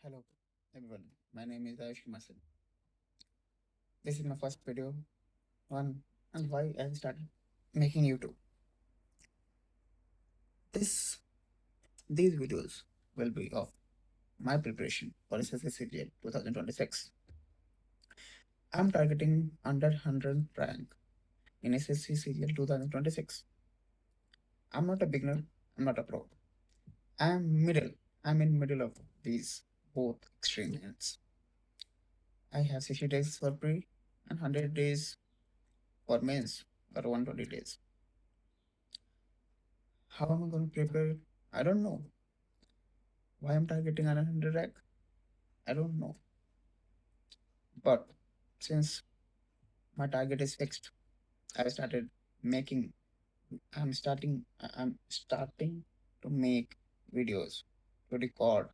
Hello, everyone. My name is Ayush Masan. This is my first video on and why I started making YouTube. This these videos will be of my preparation for SSC CGL 2026. I'm targeting under 100 rank in SSC CGL 2026. I'm not a beginner. I'm not a pro. I'm middle. I'm in middle of these both extreme ends. I have 60 days for pre and 100 days for mains or 120 days. How am I going to prepare? I don't know. Why I'm targeting 100 rank? I don't know. But since my target is fixed, I started making. I'm starting to make videos to record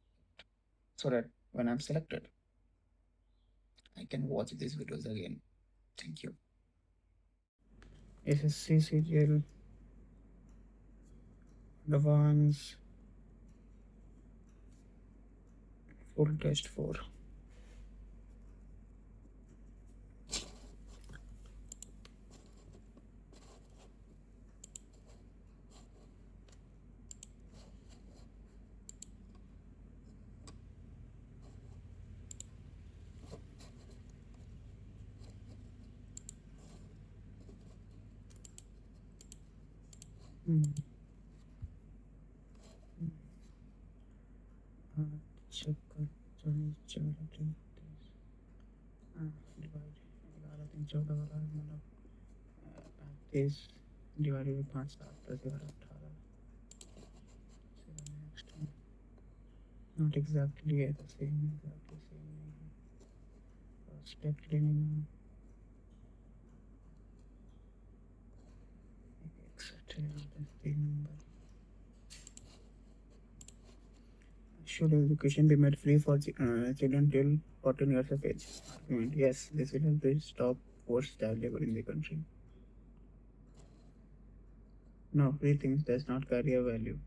so that when I'm selected, I can watch these videos again. Thank you. SSC CGL Advanced Full Test 4. Check कर divide 11 3 14 वाला मतलब 35 divided by 5 7 + 11 18 next not exactly है the same exactly same नहीं है perspective नहीं etcetera 3 number Should education be made free for children till 14 years of age? Argument: yes, this will help to stop forced child labor in the country. No, free things does not carry a value.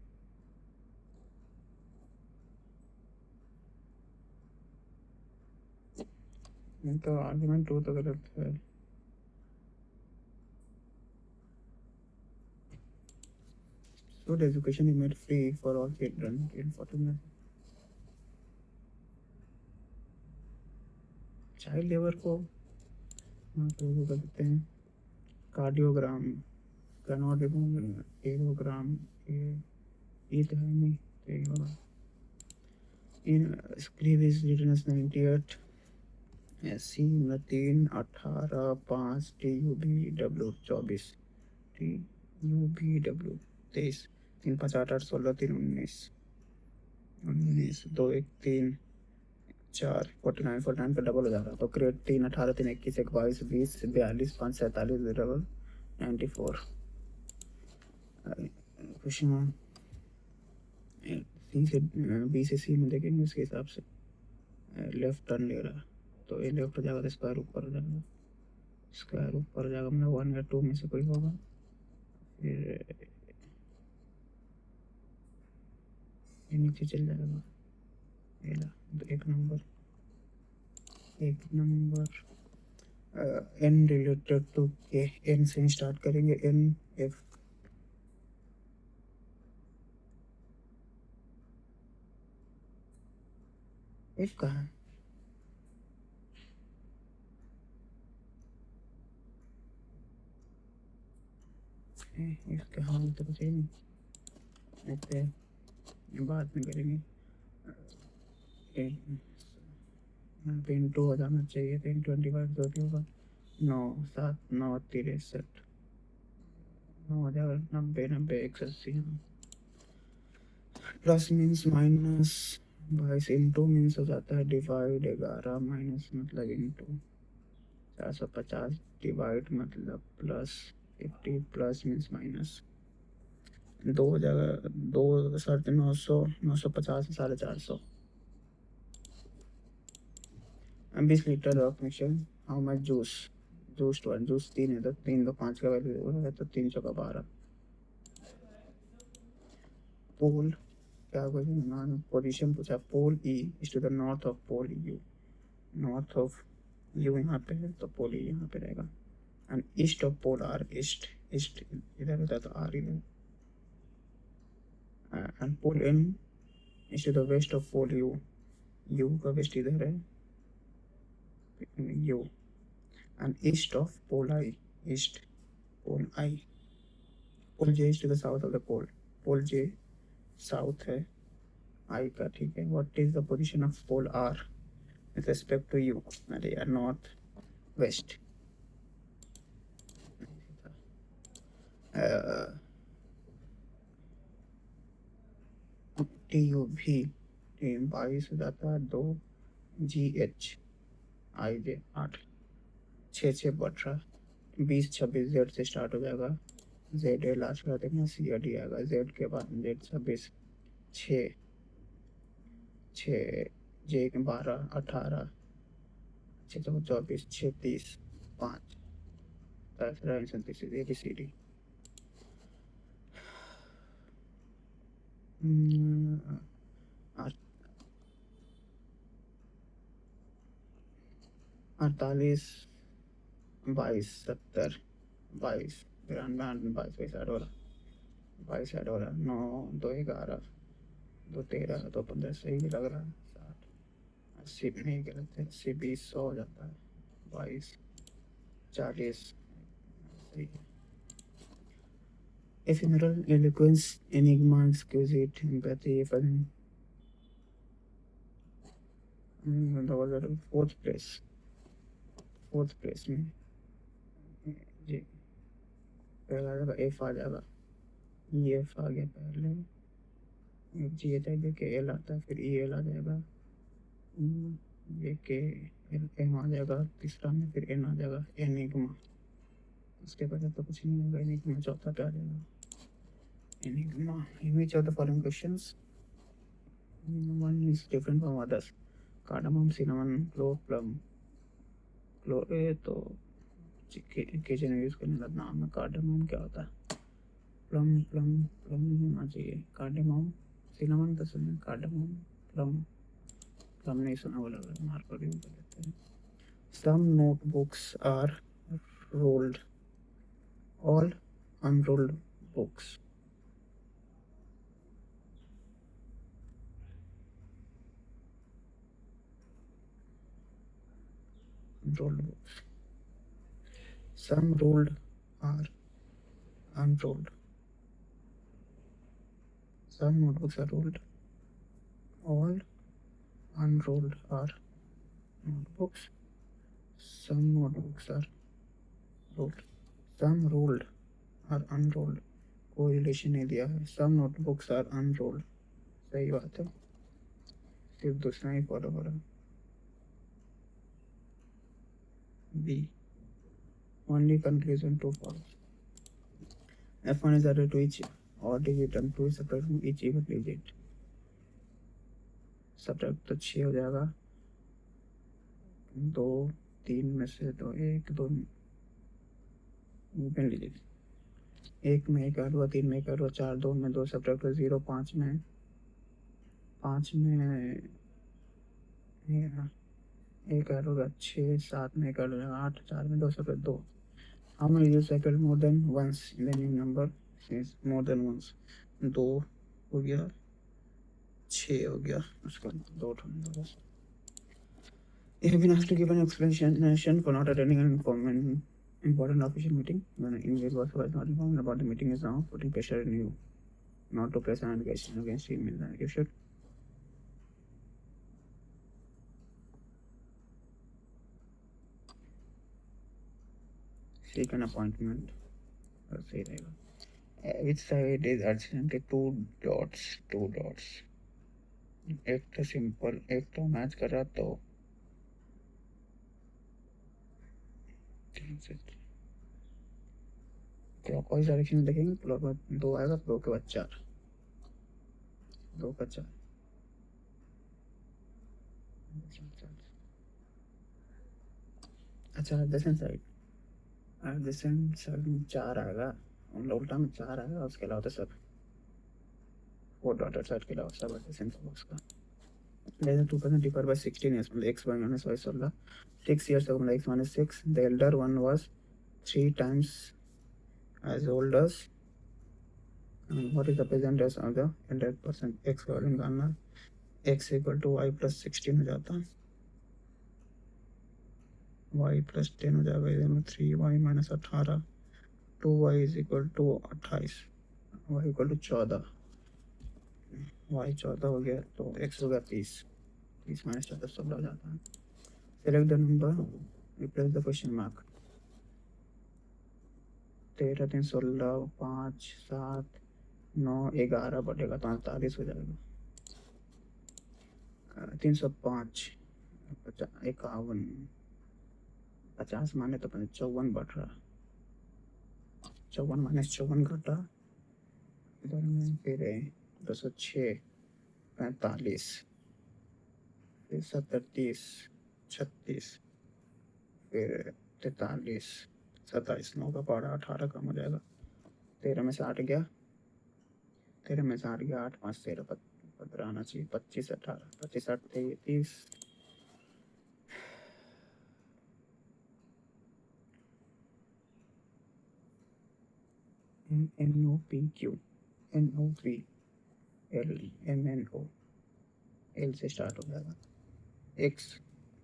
तो argument 2 तो गलत है. Should education be made free for all children till 14 years? Child labour को कर देते हैं. Cardiogram cannot remove एरोग्राम ये तो है नहीं तो ये होगा. In screw is written as 98 c 3 18 5 TUBW 24 TUBW 23 3 5 8 8 16 3 19 19 2 1 3 4 49 49 का डबल हो जाएगा तो क्रिएट 3 18 3 21 1 22 20 42 5 47 डबल 94. क्वेश्चन सी से बी से सी में देखेंगे उसके हिसाब से लेफ्ट टर्न ले रहा है तो ये लेफ्ट हो जाएगा तो स्क्वायर ऊपर हो जाएगा. स्क्वायर ऊपर हो जाएगा मतलब 1 या 2 में से कोई होगा. फिर ये नीचे चल जाएगा. ये ला तो एक नंबर n रिलेटेड टू के n से स्टार्ट करेंगे. n f f कहाँ है. इसका हाल तो कुछ नहीं ऐसे बाद में करेंगे. यहाँ पे इंटू हो जाना चाहिए तो 25 जो भी होगा 9 7 9 63 9 हो जाएगा 90 90 180. Plus means minus 22 into means हो जाता है डिवाइड 11 माइनस मतलब इंटू 450 डिवाइड मतलब प्लस 50 प्लस मीन्स माइनस 2 हो जाएगा 2 950 950 450. 20 litre of mixture. How much juice juice 1 juice 3 है तो 3 तो 5 का वैल्यू है तो 300 का 12. पोल क्या क्वेश्चन पोजीशन पूछा, pole E is to the north of pole U, north of U यहाँ पे है तो पोल ई यहाँ पे रहेगा, and east of pole R, east east इधर होता है तो आर इधर, and pole N is to the west of pole U, U का वेस्ट इधर है U, and east of pole I, east pole I, pole J is to the south of the pole, pole जे south है आई का, ठीक है। What is the position of pole are with respect to you? अरे यार north west, T U भी 22 हो जाता है, 2 जी एच आई जे 8, 6 6 बढ़ रहा, 20 26 जेड से स्टार्ट हो जाएगा, जेड ए लास्ट कर देंगे, सी डी आएगा, जेड के बाद जेड 26, 6 6 जे 12 18, 6 24 36 5, तीसरा आंसर दिस इज ABCD। अड़तालीस 22 70 22 93 22 22 ऐड हो रहा, 9 2 11 2 13 2 15 सही भी लग रहा है, 60 80 नहीं गलत है, 80 20 100 हो जाता है, 22 40 सही है। Ephemeral eloquence, enigma, exquisite empathy, fourth place में जी पहला आ जाएगा, एफ आ जाएगा, ई एफ आ गया पहले, जी एच आई के एल आता है, फिर ई एल आ जाएगा, ये के एल एम आ जाएगा तीसरा में, फिर एन आ जाएगा, एनिग्मा, उसके बाद तो कुछ नहीं होगा, एनिग्मा चौथा पे आ जाएगा, enigma. In which of the following questions one is different from others, cardamom cinnamon clove plum, clove a तो किचन यूज करने का नाम है, कार्डमम क्या होता है, प्लम प्लम प्लम होना चाहिए, कार्डमम सिनेमन तो सुना, कार्डमम प्लम प्लम नहीं सुना, बोला मार्कर यूज कर लेते हैं। Some notebooks are rolled, all unrolled books, rolled books, some rolled are unrolled, some notebooks are rolled, all unrolled are notebooks, some notebooks are rolled, some rolled are unrolled, कोई relation नहीं दिया है, some notebooks are unrolled, सही बात है, सिर्फ दूसरा ही follow हो रहा है। B, only conclusion to follow, F1 is added to each odd digit and 2 is subtracted from each even digit, subtract तो 6 हो जाएगा, 2 3 में से तो 1 2 इवन लीजिए, 1 में 1 ऐड हुआ, 3 में 1 ऐड हुआ, 4 2 में 2 सब्ट्रैक्ट 0, 5 में 1 ऐड होगा, 6 7 में 1 ऐड हो जाएगा, 8 4 में 2 subtract 2। How many digits cycle more than once in the new number is more than once, 2 हो गया, 6 हो गया, उसका 2 उठाना बस। You have been asked to give an explanation for not attending an important official meeting. When in was not informed about the meeting is now putting pressure on you not to press an allegation against him in the you should. Seek an appointment. सही रहेगा। Which side is adjacent to two dots? एक तो simple, एक तो match कर रहा, तो clockwise direction देखेंगे, क्लॉकवाइज 2 आएगा, 2 के बाद 4, 2 का 4, अच्छा एडजेसेंट साइड में 4 आएगा, उल्टा में 4 आएगा, उसके अलावा तो सब 4 डॉटेड साइड के अलावा सब एडिशन बॉक्स का less than 2% divided by 16 years मतलब x minus y 16 6 years ago मतलब x minus 6 the elder one was 3 times as old as what is the present age of the elder person x का value निकालना x equal to y plus 16 हो जाता है y plus 10 हो जाएगा इधर में 3y minus 18 2y is equal to 28 y equal to 14 y 14 हो गया तो x हो गया 30 30 minus 14 16 हो जाता है select the number replace the question mark 13 3 16 5 7 9 11 बढ़ेगा तो 48 हो जाएगा 305 51 50 माने तो 54 बढ़ रहा 54 माइनस 54 घटा इधर में फिर 206 45 फिर 37 36 फिर 43 27 9 का पड़ा 18 कम हो जाएगा 13 में से 8 गया 13 में से 8 गया 8 5 13 15 आना चाहिए 25 18 25 8 30 NOPQ NO3 L MNO L से स्टार्ट हो जाएगा X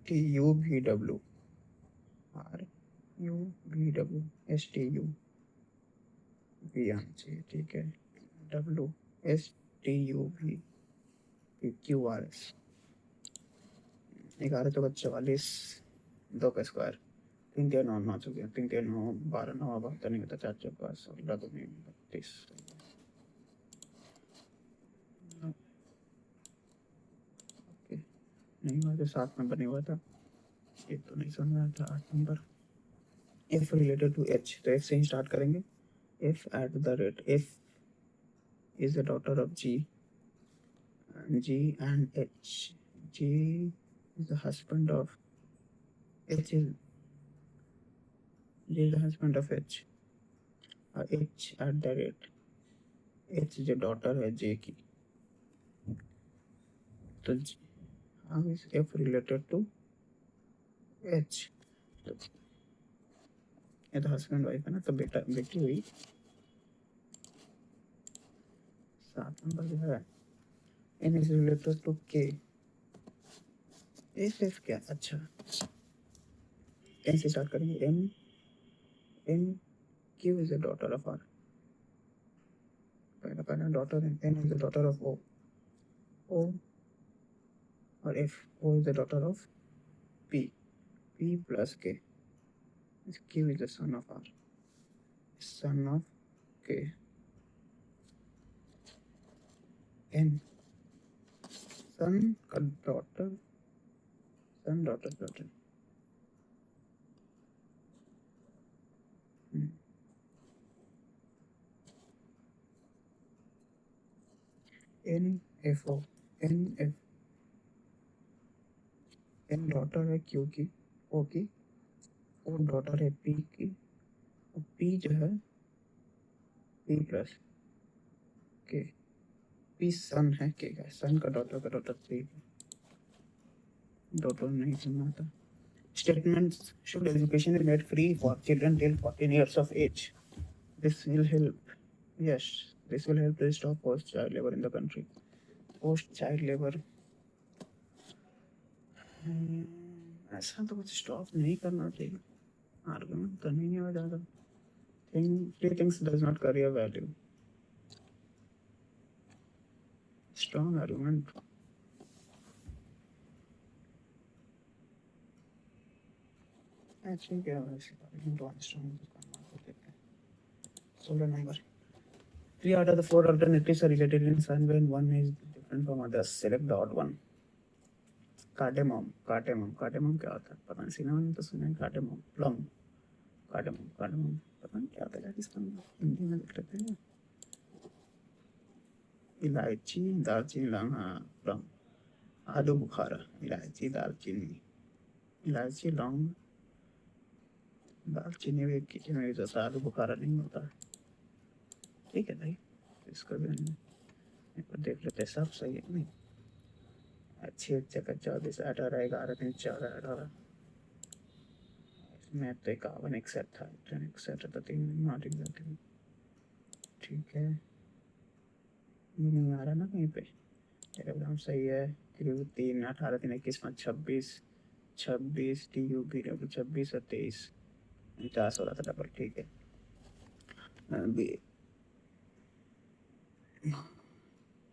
TUVW RUVW STU V आना चाहिए ठीक है WSTUV QRS 11 तो 44 2 का स्क्वायर 3 3 9 9 चुके 3 3 9 12 9 72 नहीं होता 4 4 5 16 2 32 ओके नहीं हुआ तो 7 नंबर नहीं हुआ था ये तो नहीं समझ में था 8 number F related to H तो F से ही स्टार्ट करेंगे F at the rate F is the daughter of G and H G is the husband of H is G is the husband of H H at the rate H जो daughter है J की तो how is F related to H तो ये तो husband wife है ना तो बेटा बेटी हुई 7 नंबर जो है N is related to K F क्या अच्छा N से स्टार्ट करेंगे N Q is the daughter of R पहला डॉटर है N is the daughter of O और F O is the daughter of P plus K Q is the son of R son of K N son का daughter son daughter NFO NF N daughter है Q की O की O daughter है P की और P जो है P plus K P सन है K का सन का डॉटर P डॉटर नहीं सुनना था statements should education is made free for children till 14 years of age this will help yes this will help to stop post child labor in the country post child labor ऐसा तो कुछ stop नहीं करना चाहिए argument तो नहीं हो ज़्यादा three things does not carry a value strong argument actually क्या है इसका तो strong करना 16 number 3 out of the 4 alternatives are related in some way and one is different from others select the odd one cardamom क्या होता है पता नहीं सिनेमा तो सुना है cardamom plum cardamom पता नहीं क्या होता है इसका हिंदी में लिख लेते हैं इलायची दालचीनी लौंग हाँ प्लम आलू बुखारा इलायची दालचीनी इलायची लौंग दालचीनी भी किचन में जैसा आलू बुखारा नहीं होता ठीक है भाई इसका भी एक बार देख लेते, सब सही है नहीं? अच्छी जगह 24 18 11 3 4 18 इसमें तो 51 61 था, 61 तो 3 नॉट एग्जैक्टली ठीक है। ये नहीं आ रहा ना कहीं पे, एग्जाम सही है। क्योंकि 3 18 3 21 5 26 26 टी यू बी 26 और 23 49 हो रहा था डबल, ठीक है। अभी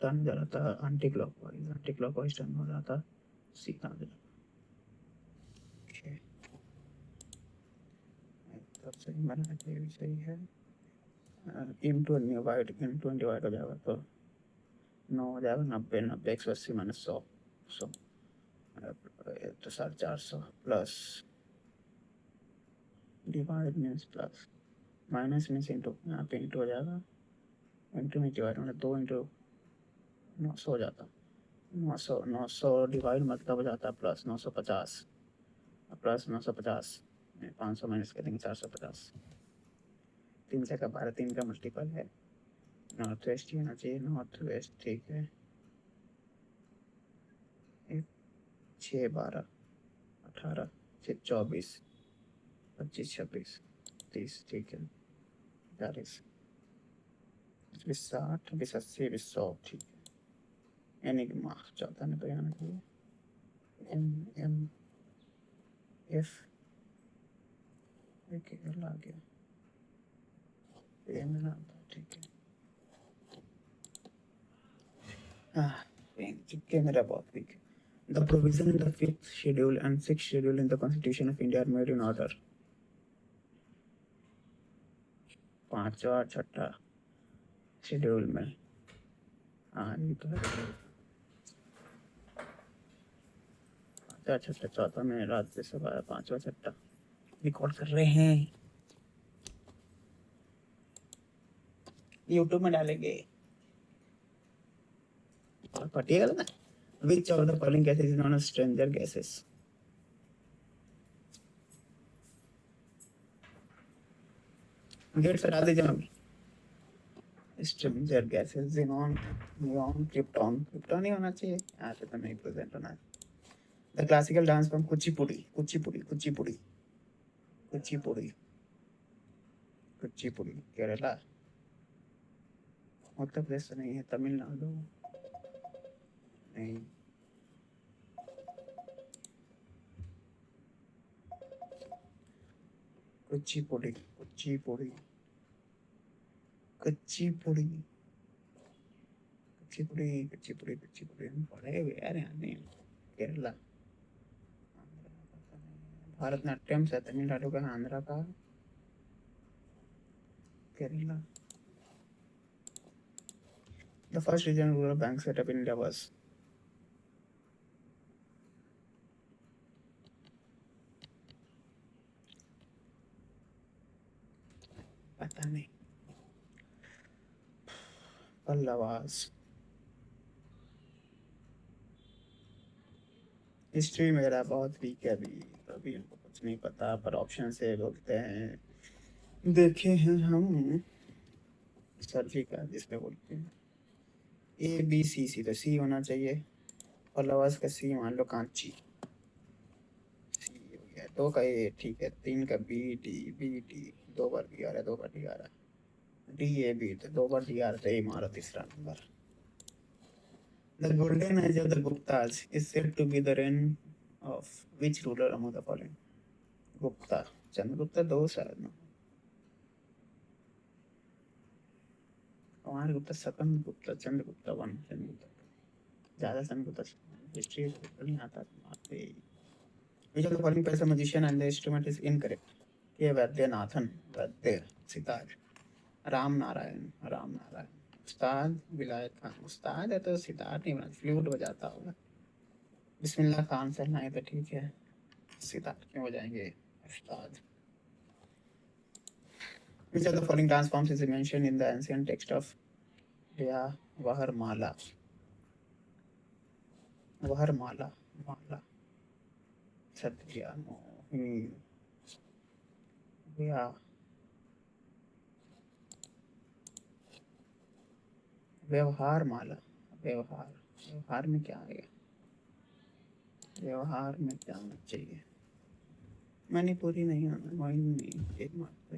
टर्न हो रहा था एंटी क्लॉकवाइज टर्न हो रहा था, सीखा ओके। तब सही बना, ये भी सही है। इंटू डिवाइड हो जाएगा तो 9 हो जाएगा, 90 90 180 माइनस 100 100 तो 450 plus divide means plus, minus means into, यहाँ पे इंटू हो जाएगा, इंटू में डिवाइड मतलब 2 इंटू 900 हो जाता, 900 डिवाइड मतलब हो जाता है प्लस 950, प्लस 950 500 माइनस करेंगे 450, 3 से का 12 3 का मल्टीपल है, नॉर्थ वेस्ट ही होना चाहिए, नॉर्थ वेस्ट ठीक है। 6 12 18 6 24 25 26 30 ठीक है, 40 20 60 20 80 20 100 ठीक है। यानी कि मार्क्स चौथा में तो आना चाहिए, एम एम एफ एक आ गया, ये मेरा ठीक है। मेरा बहुत वीक है। The provision in the fifth schedule and sixth schedule in the Constitution of India are made in order. पांचवा और छठा शेड्यूल में, हाँ ये तो है। पांचवा छठा चौथा में रात से सुबह, पांचवा छठा रिकॉर्ड कर रहे हैं, यूट्यूब में डालेंगे और पटिएगा ना। Which of the following gases is known as stranger gases? गेट हटा दीजिए हम। Stranger gases xenon neon krypton ही होना चाहिए, यहाँ पे तो नहीं प्रेजेंट होना है। The classical dance form Kuchipudi Kerala, Uttar Pradesh तो नहीं है, तमिलनाडु नहीं, कुचिपुड़ी हम पढ़े हुए यार, यहाँ नहीं। केरला, भारतनाट्यम से तमिलनाडु का, आंध्रा का, Kerala. The first regional rural bank set up in India was, पता नहीं, पल्लवास। हिस्ट्री मेरा बहुत वीक है अभी हमको कुछ नहीं पता, पर ऑप्शन से बोलते हैं, देखे हैं हम सर्जी का जिसपे बोलते हैं ए बी सी तो सी होना चाहिए, पल्लवास का सी मान लो, कांची सी हो गया, 2 का ए ठीक है, 3 का बी डी 2 बार डी आ रहा है, 2 बार डी आ रहा है, डी ए बी तो 2 बार डी आ रहा था, ए मारा तीसरा number. The golden age of the Guptas is said to be the reign of which ruler among the following? Gupta, Chandragupta 2 शायद ना, कुमार गुप्ता, सकन गुप्ता, चंद्रगुप्ता 1, चंद्रगुप्ता ज्यादा, चंद्रगुप्ता हिस्ट्री नहीं आता तुम्हारे। Which of the following person magician and the instrument is incorrect? के वैद्यनाथन, वैद्य सितार, राम नारायण, उस्ताद विलायत खान, उस्ताद है तो सितार नहीं बना, फ्लूट बजाता होगा। बिस्मिल्लाह खान से नहीं तो ठीक है, सितार क्यों बजाएंगे, उस्ताद। Which of the following dance forms is mentioned in the ancient text of Vahar माला, क्षत्रिया, व्यवहार माला, व्यवहार, व्यवहार में क्या आएगा? व्यवहार में क्या आना चाहिए? मणिपुरी नहीं आना, मोहिनी नहीं, एक मात्र।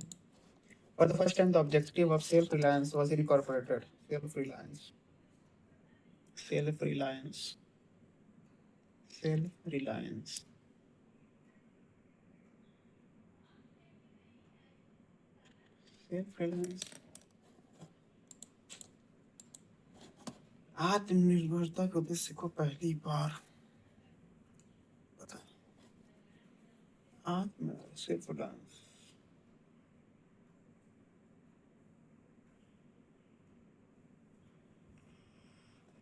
For the first time, the objective of self-reliance was incorporated. Self-reliance, self-reliance, self-reliance, self-reliance। आत्मनिर्भरता के उद्देश्य को पहली बार पता। आत्म self-reliance।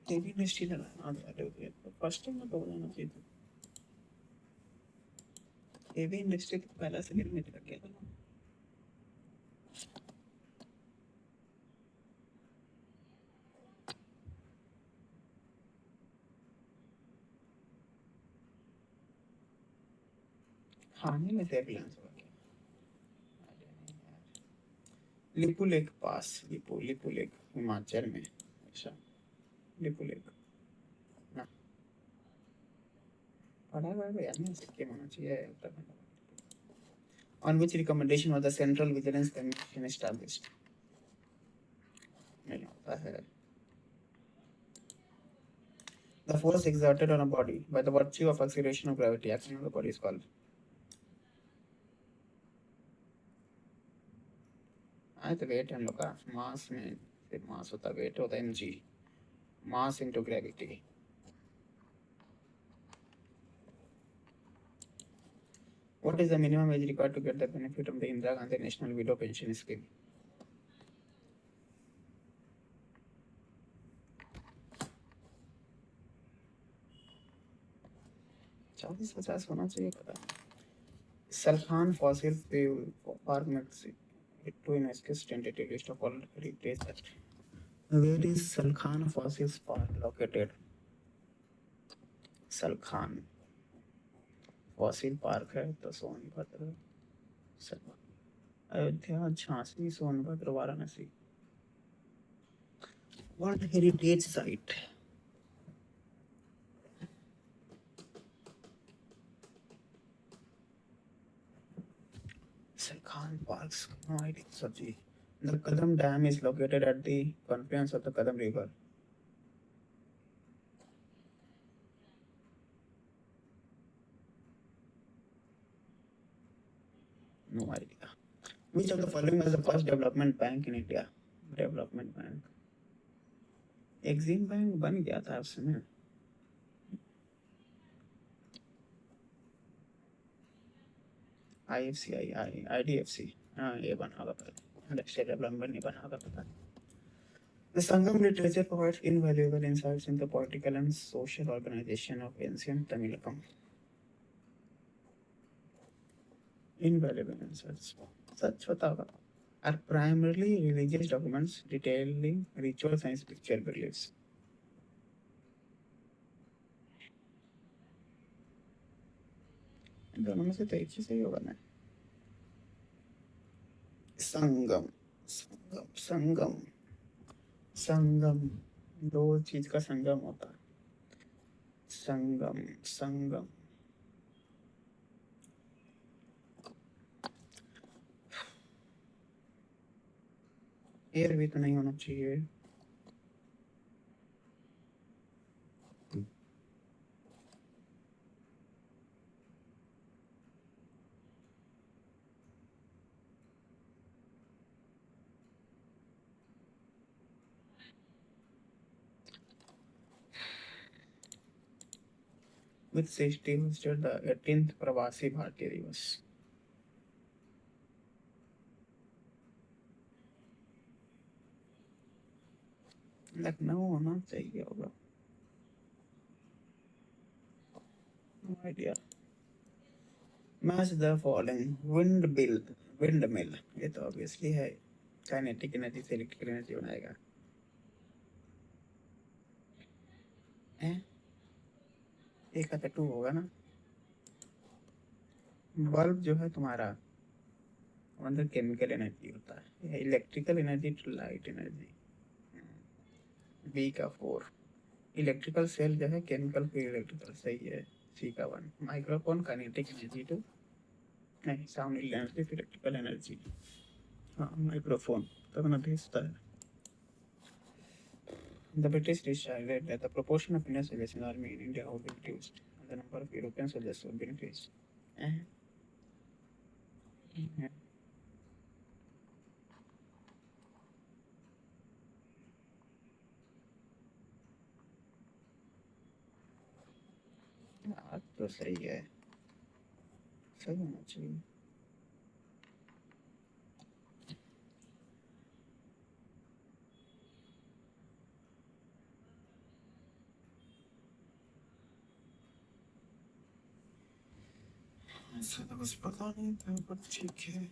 हेवी इंडस्ट्री लगाना चाहते होते हैं, फर्स्ट टाइम में तो जाना चाहिए था। हेवी इंडस्ट्री तो पहला सेकंड में लग गया था। खाने में self-reliance हो गया। लिपू लेक पास, लिपू लेक हिमाचल में। अच्छा, लिपू लेक ना पढ़ा हुआ है यार, नहीं सिक्के होना चाहिए Uttarakhand. On which recommendation was the Central Vigilance Commission established? नहीं आता है। The force exerted on a body by the virtue of acceleration of gravity, action of the body is called. आए तो वेट हम लोग का मास में, फिर मास होता है, वेट होता है mg, mass into gravity. What is the minimum age required to get the benefit of the Indira Gandhi National Widow Pension Scheme? चालीस पचास होना चाहिए पता। Salkhan fossil fuel park makes it to UNESCO's tentative list of all heritage sites. Where is Salkhan fossil park located? Salkhan fossil park है तो Sonbhadra, Ayodhya, Jhansi, Sonbhadra, Varanasi. World heritage site. Salkhan Parks, no idea, Sabji. The Kadam Dam is located at the confluence of the Kadam River. No idea. Which of the following was the first development bank in India? Development bank. Exim Bank बन गया था उसमें। IFCI, IDFC, हाँ ये बना होगा पहले। Industrial Development नहीं बना होगा पता। The Sangam literature provides invaluable insights into the political and social organization of ancient Tamilakam. Invaluable insights. Such होगा are primarily religious documents detailing rituals and spiritual beliefs. दोनों में से तो एक ही सही होगा ना। संगम, संगम, संगम, संगम, दो चीज का संगम होता है। संगम, संगम। एयर भी तो नहीं होना चाहिए। With 60 hosted the 18th प्रवासी भारतीय दिवस। लखनऊ होना चाहिए होगा। No idea. Match the following. Windmill, ये तो obviously है, काइनेटिक एनर्जी से इलेक्ट्रिकल एनर्जी बनाएगा। एक का टू होगा ना। बल्ब जो है तुम्हारा अंदर केमिकल एनर्जी होता है, electrical energy to light energy. B का 4। इलेक्ट्रिकल सेल जो है केमिकल फिर इलेक्ट्रिकल सही है। सी का 1 माइक्रोफोन काइनेटिक एनर्जी टू नहीं साउंड एनर्जी फिर इलेक्ट्रिकल एनर्जी। हाँ माइक्रोफोन तब ना भेजता है। The British decided that the proportion of Indian soldiers in the army in India would be reduced and the number of European soldiers would be increased. बात तो सही है, सही होना चाहिए। ऐसा तो कुछ पता नहीं था पर ठीक है।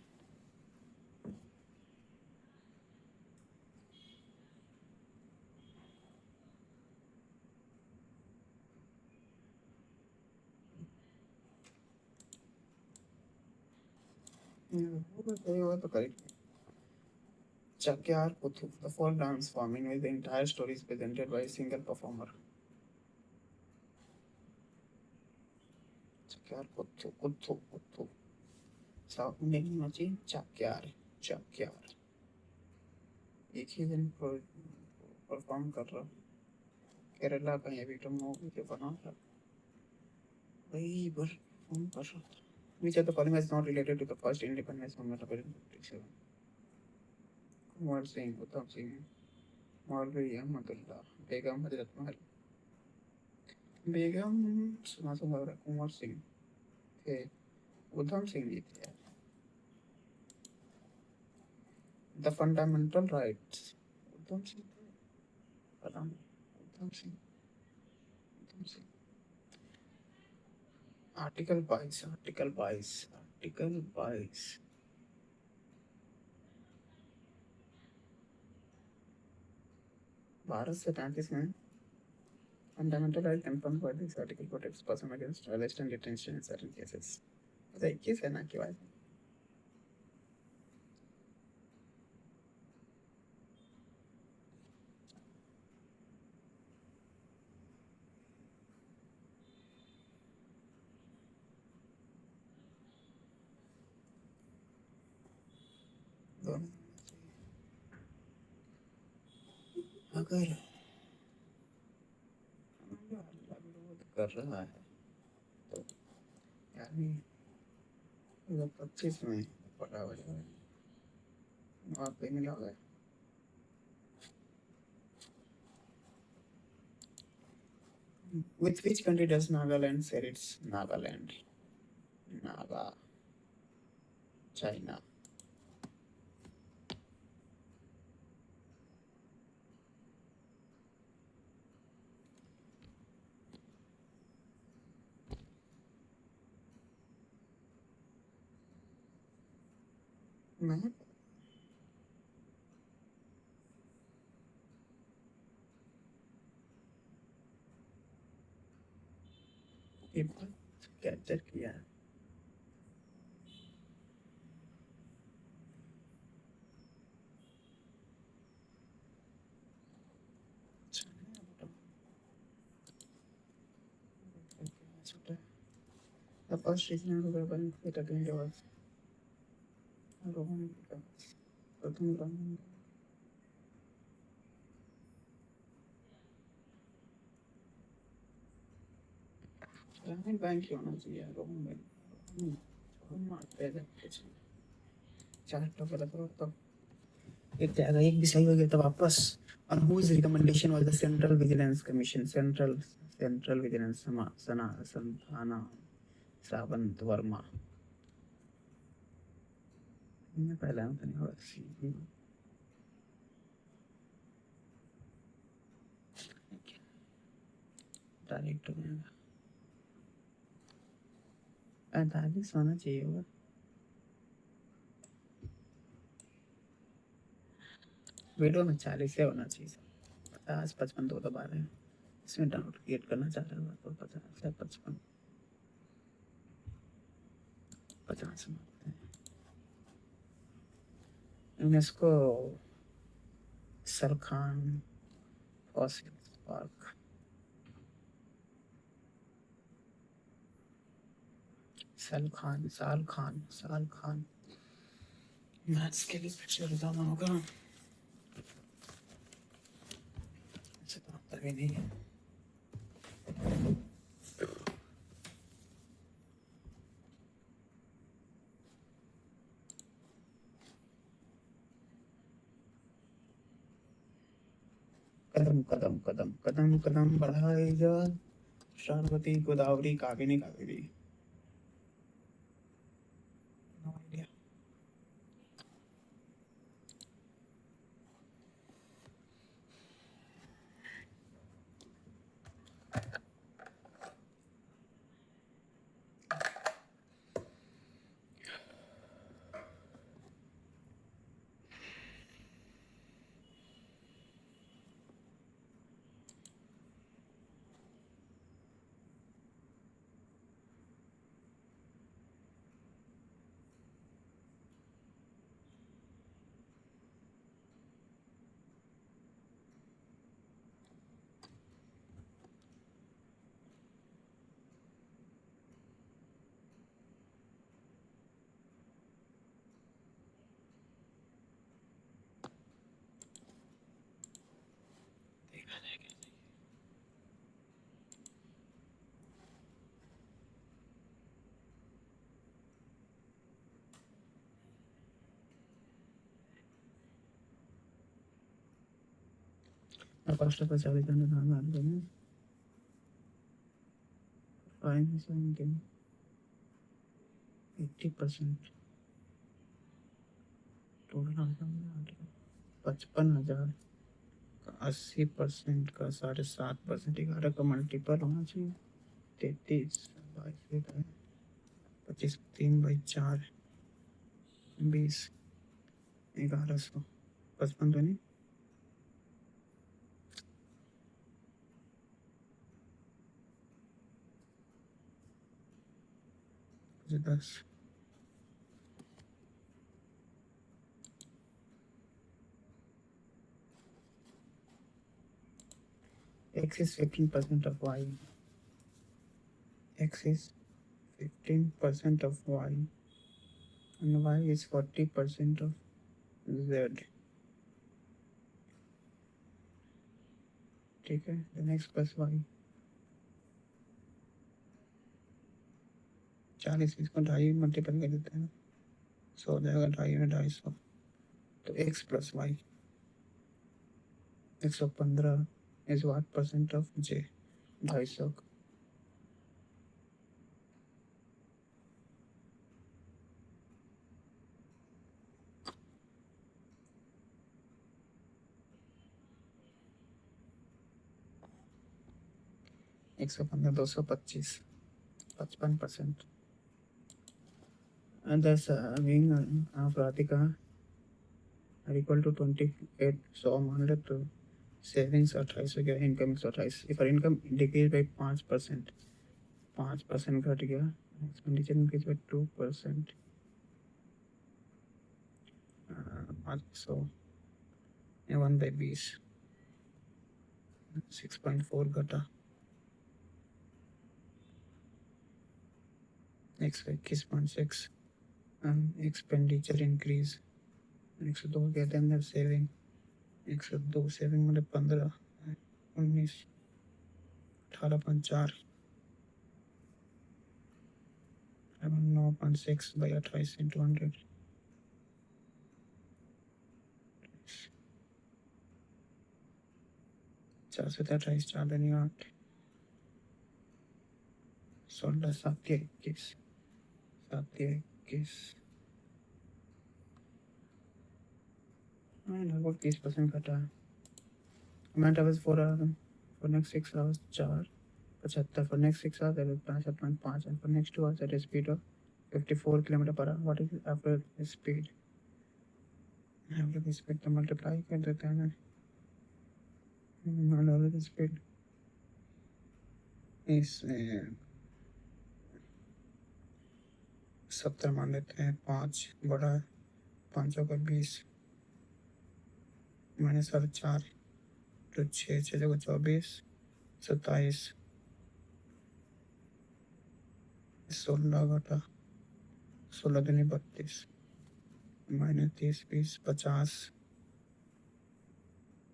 वो तो correct. Chakyar Kuthu, the folk dance form in which the entire story is presented by a single performer. Chakyar Kuthu, Kuthu, Kuthu. South में नहीं होना चाहिए चाक्यार चाक्यार। एक ही दिन परफॉर्म कर रहा केरला का ये विक्रम मूवी के बना था वही परफॉर्म कर रहा था। Which of the following is not related to the first independence movement of 1857? Kunwar Singh, Udham Singh, मौलवी अहमदुल्ला, बेगम हजरत महल। बेगम सुना सुना लग रहा है, कुंवर सिंह थे, उधम सिंह जी थे। The fundamental rights, Udham Singh थे, पता नहीं, Udham Singh, Udham Singh. Article 22, article 22, article 22। Bharat से 33 में fundamental right confirmed by this article protects person against arrest and detention in certain cases. तो 21 है ना कि बात दोनों अगर विरोध कर रहा है तो यानी 25 में पड़ा हुआ है वहाँ पे मिला हुआ है। With which country does Nagaland share its Nagaland? Naga, China. मैं कैप्चर किया है। The first regional government that again was Roman because प्रथम ग्रामीण बैंक ही होना चाहिए रोमन बैंक चार टोकरा करो तब एक जाएगा एक भी सही हो गया तो वापस। on whose recommendation was the Central Vigilance Commission Central Vigilance Santhana Sawant Verma मैं पहले तो नहीं होगा डायरेक्ट 45 होना चाहिए होगा। वीडियो में 40 से होना चाहिए 50 55 तो दबा रहे हैं इसमें डाउनलोड क्रिएट करना चाह रहा है तो 50 से 55 50 मारते हैं। यूनेस्को सरखान फॉसिल पार्क साल खान मैथ्स के लिए पिक्चर बताना होगा। ऐसे तो आता भी नहीं है। कदम कदम कदम कदम कदम बढ़ाए जा, Sharavati Godavari Kaveri Kaveri. No idea. First of all चाबी का नाम याद करें। 80% टोटल 55,000 का 80% का 7.5%, 11 का मल्टीपल होना चाहिए। 33 22 25 3/4 20 1100 55 तो नहीं 10। X is 15% of Y. X is 15% of Y and Y is 40% of Z. ठीक है, then X plus Y 40, इसको 2.5 मल्टीपल कर देते हैं, 100 हो जाएगा, 2.5 में 250। तो X plus Y 115 is what percent of J? 250। एक सौ 15 225 55%। And thus being Pratika are equal to 28, so मान ले तो सेविंग्स 28 हो गया, income 128। if our income decreased by 5%, 5% घट गया, एक्सपेंडिचर इंक्रीज by 2%, 500 1/20 6.4 घटा, 121.6 एक्सपेंडिचर इंक्रीज, 102 कहते हैं अंदर सेविंग, 102 सेविंग मतलब 15 19 18.4 9.6 by 28 into 100 428 4 दूनी 8 16 7 21 7 21 लगभग 30% घटा है। Amount hours for next 6 hours 4 75, for next 6 hours that is 5.5, and for next 2 hours at a speed of 54 km/h. What is average speed? Average speed तो multiply कर देते हैं ना, average speed इस 70 मान लेते हैं, 5 बड़ा 5 का 20 मैंने 4.5 तो 6 6 को 24 27 16 घटा 16 दूनी 32 माइनस 30 20 50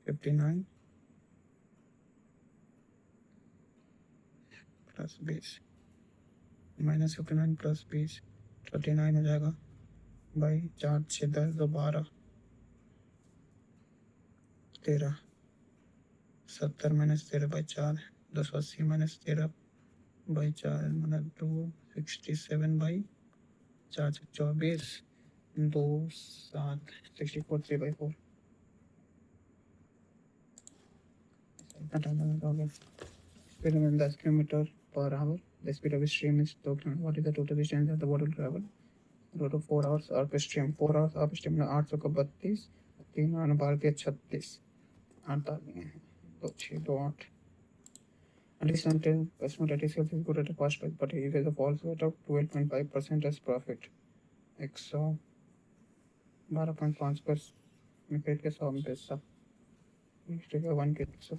59 प्लस 20 माइनस 59 प्लस 20 39 हो जाएगा भाई 4 6 10 2 12 13 70 माइनस 13 बाई 4 280 माइनस 13 बाई 4 मतलब 267 बाई 4 से 24 2 7 64 3 बाई 4 इतना टाइम लगा speed of 10 kilometer per hour. The speed of the stream is 2 km. What is the total distance that the water will travel? Go to 4 hours up stream. 4 hours up stream में 800 का 32 3 और 12 के 36 8 आ गए हैं 2 6 2 8 additional 10% that is good at a cost price but it is a false rate of 12.5% as profit 112.5 पर में फिर के 100 में पैसा 1 के 100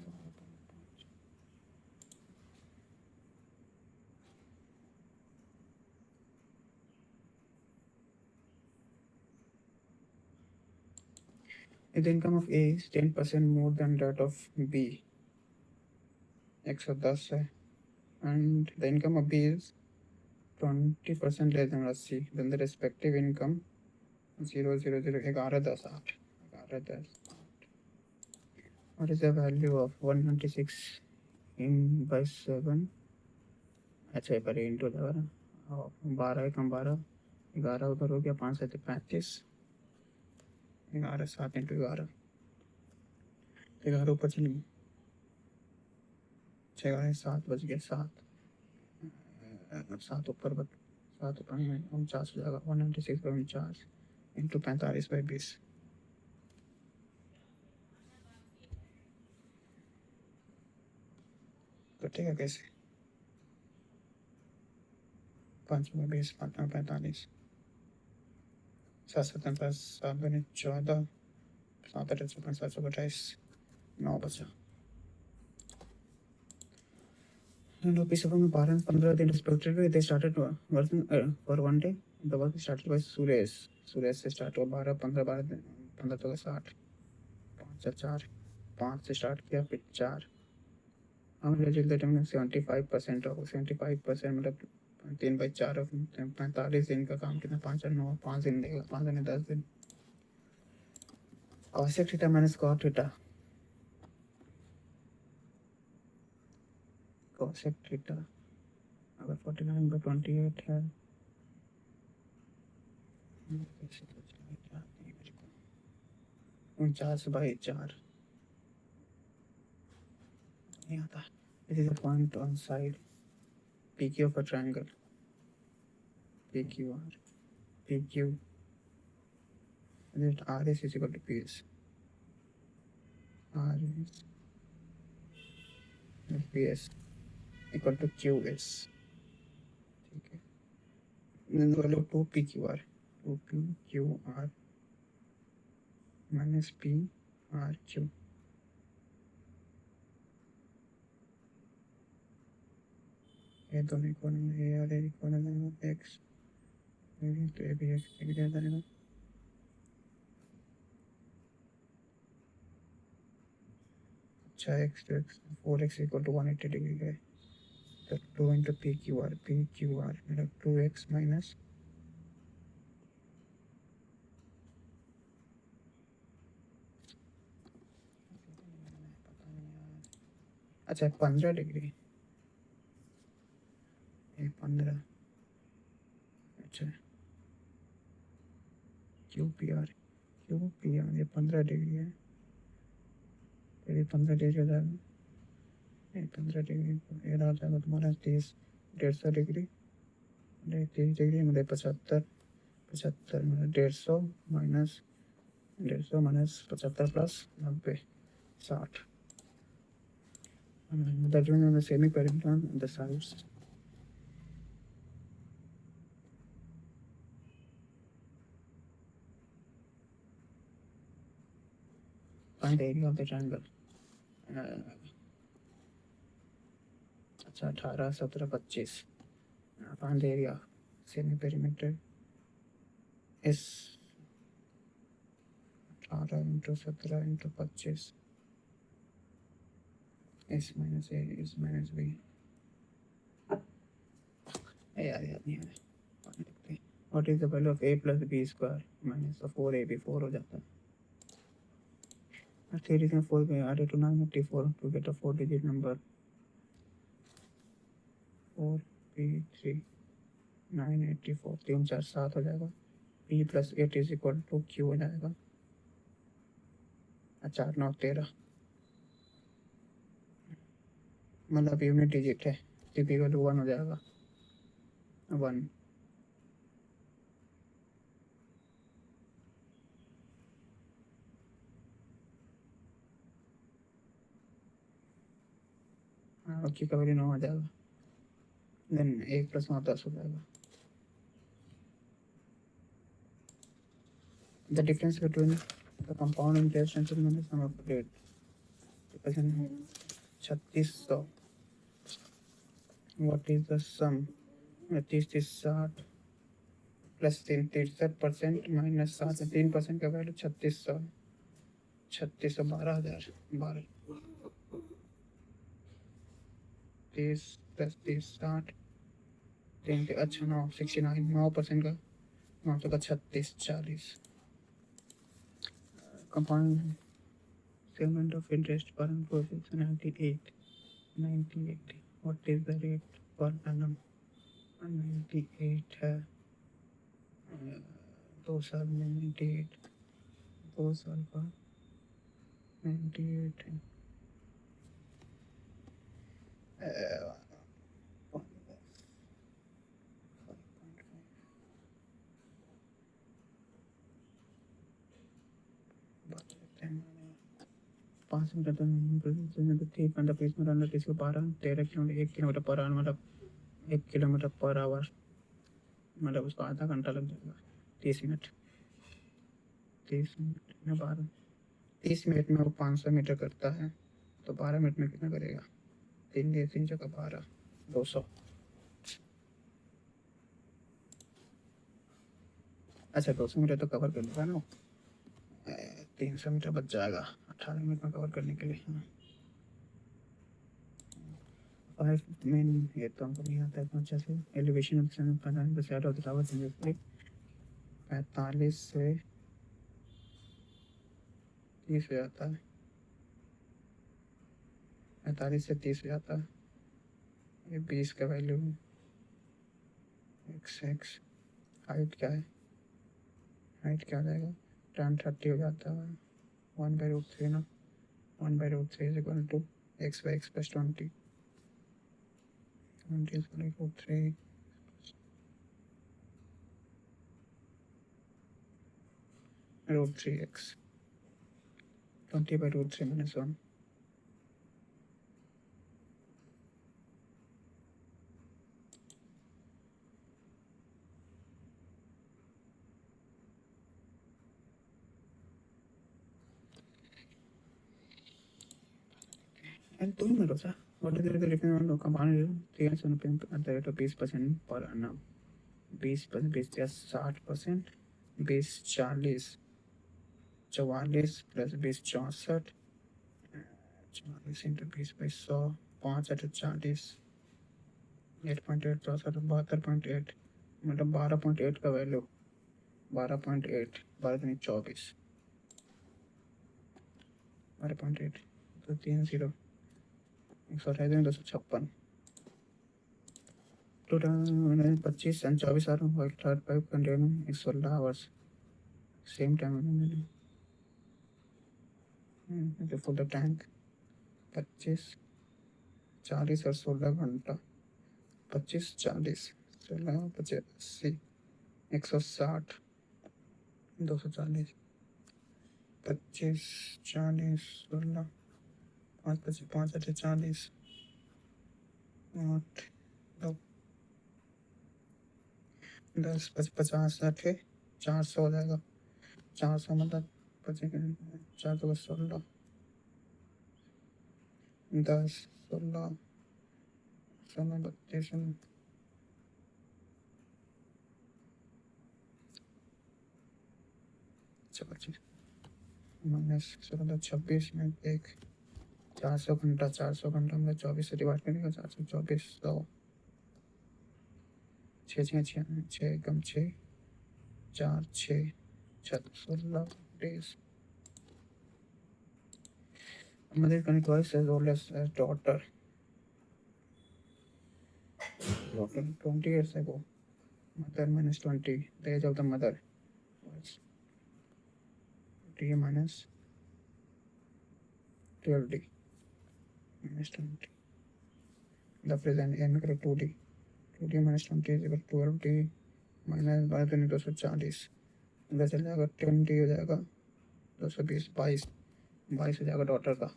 If the income of A is 10% more than that of B, 110 है, and the income of B is 20% less than C, then the respective income 0 0 0 11 10 8 11 10 8. What is the value of 196 in by 7? अच्छा पर into 12 कम 12 11 उधर हो गया 5 से 35 11 7 into 11 11 ऊपर चलिए 6 7 बज गया 7 7 ऊपर 7 ऊपर 49 हो जाएगा 196 बाई 49 इंटू 45 बाई 20 कटेगा कैसे 5 में 20 5 में 45 7 7 10 7 बने 14 7 8 728 9 बचा and office of parents 15 दिन respectively they started working for one day the work started by Suresh से स्टार्ट हुआ 12 15 12 15 तो 60 5 से 4 5 से स्टार्ट किया फिर 4 हम रिजल्ट देते हैं 75% हो 75% मतलब 3 बाई 4 45 दिन का काम कितना 5 और 9 5 दिन देगा 5 दिन 10 दिन cosec theta minus cot theta cosec theta अगर 49 बाई 28 है 49 बाई 4 नहीं आता this is a point on side PQ of a triangle PQR PQ and RS is equal to PS RS PS equal to QS ठीक है then value 2 PQR 2 PQR minus PRQ ये दोनों equal है ये और equal है x तो ये भी x क्या करेगा अच्छा x तो x 4x equal to 180 degree है तो 2 into PQR मतलब 2x minus अच्छा 15 डिग्री ये 15 अच्छा QPR ये 15 डिग्री है ये 15 डिग्री हो जाएगा ये 15 डिग्री ये रह जाएगा तुम्हारा 150 डिग्री 30 डिग्री मतलब 75 मतलब 150 minus 150 minus 75 plus 90 60 that means the semi perimeter on the sides find the area of the triangle अच्छा 18 17 25 find the area semi perimeter is 18 into 17 into 25 s minus a is minus b यार याद नहीं आ रहा what is the value of a plus b square minus 4ab 4 हो जाता है 3 is 4 में add it to 984 to get a 4 digit number 4p3 984 3 4 7 हो जाएगा p plus 8 is equal to q हो जाएगा 4 9 13 मतलब यूनिट डिजिट है p का 1 हो जाएगा 1 की का वैल्यू 9 हो जाएगा देन 1 प्लस 9 10 हो जाएगा the difference between the compound interest and the sum of rate 3600 what is the sum it is 60 plus 63% minus 3% का वैल्यू 3600 12,000 12 30 प्लस 30 60 3 अच्छा 9 69 9% का 900 का 36 40 compound payment of interest per annum process 98 what is the rate per annum 98 है 2 साल में 98 2 साल का 98 है पाँच मिनट तीस मिनट अंदर 30 को 12 13 किलोमीटर 1 किलोमीटर पर आवर मतलब 1 किलोमीटर पर आवर मतलब उसको आधा घंटा लग जाएगा 30 मिनट 30 मिनट में 12 30 मिनट में वो 500 मीटर करता है तो 12 मिनट में कितना करेगा 3 जगह 12 200 अच्छा 200 मीटर तो कवर कर लेगा ना 300 मीटर बच जाएगा 18 मिनट में कवर करने के लिए 5 मेन ये तो हमको नहीं आता है अच्छा से elevation of 45% of the tower 45 से 30 हो जाता है 45 से 30 हो जाता है ये 20 का वैल्यू x हाइट क्या है हाइट क्या हो जाएगा tan 30 हो जाता है 1/√3 ना 1/√3 is equal to x/x + 20 20 is equal to 3 √3x 20/√3 minus 1 and 2 minutes what is the difference on compound 300 at the rate of 20% per annum 20% 20 60% 20 40 44 plus 20 64 40 into 20/100 5 8 40 8.8 64 72.8 मतलब 12.8 का वैल्यू 12.8 12 24 12.8 तो 3 0 128 256 total 25 and 24 hour white third pipe container 16 hours same time full the tank 25 40 और 16 घंटा 25 40 16 25 80 160 240 25 40 16 5 25 5 8 40 8 2 10 50 60 400 हो जाएगा 400 मतलब 25 400 16 10 16 16 32 minus 16 26 में एक 400 घंटा में 24 से डिवाइड करेगा 424 100 6 कम 6 4 6 16 days. Mother can twice as old as daughter. Daughter 20 years ago. Mother minus 20. The age of the mother was D minus 12D minus 20. The present n equal to 2D. 2D minus 20 is equal to 12D minus 240. इधर चल जाएगा 20 हो जाएगा 220 22 22 हो जाएगा daughter का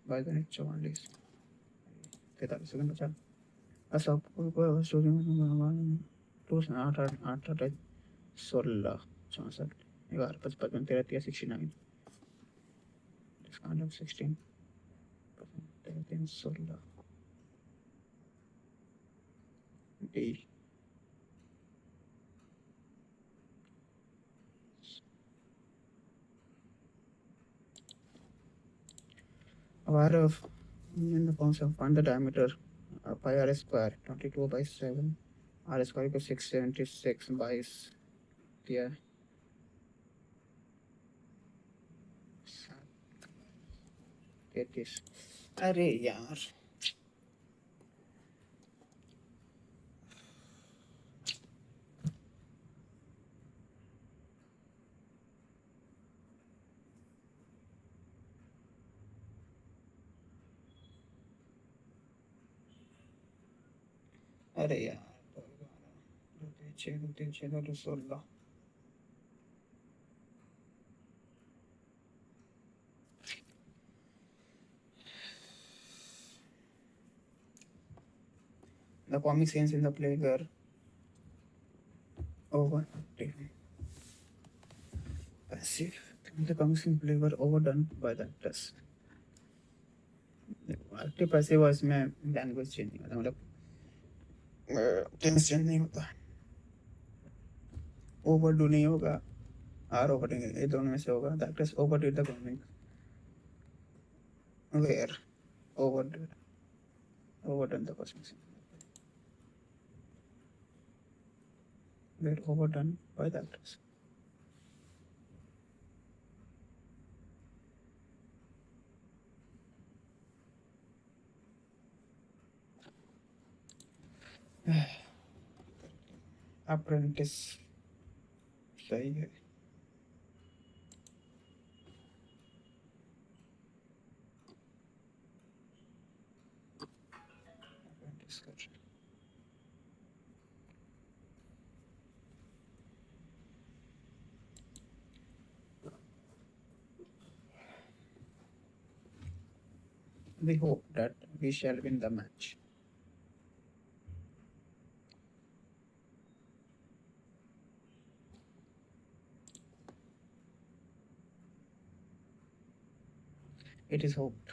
22 44 43 second बचा सब कोई स्टोरी में two 8 8 8 16 64 11 55 13 69 discount of 16 13 16 D aware of in the forms of find the diameter pi r square 22 by 7 r square equals 676 by yeah 33 अरे यार अरे यार 16 The comic scenes in the play were over. Passive. The comic scenes play were overdone by the actors. Active passive voice में language change नहीं होता मतलब tense change नहीं होता ओवरडू नहीं होगा आर ओवर ये दोनों में से होगा the actress overdid the comic were overdone the cosmic scene were overdone by the actors. Apprentice सही है अप्रेंटिस कर we hope that we shall win the match. It is hoped.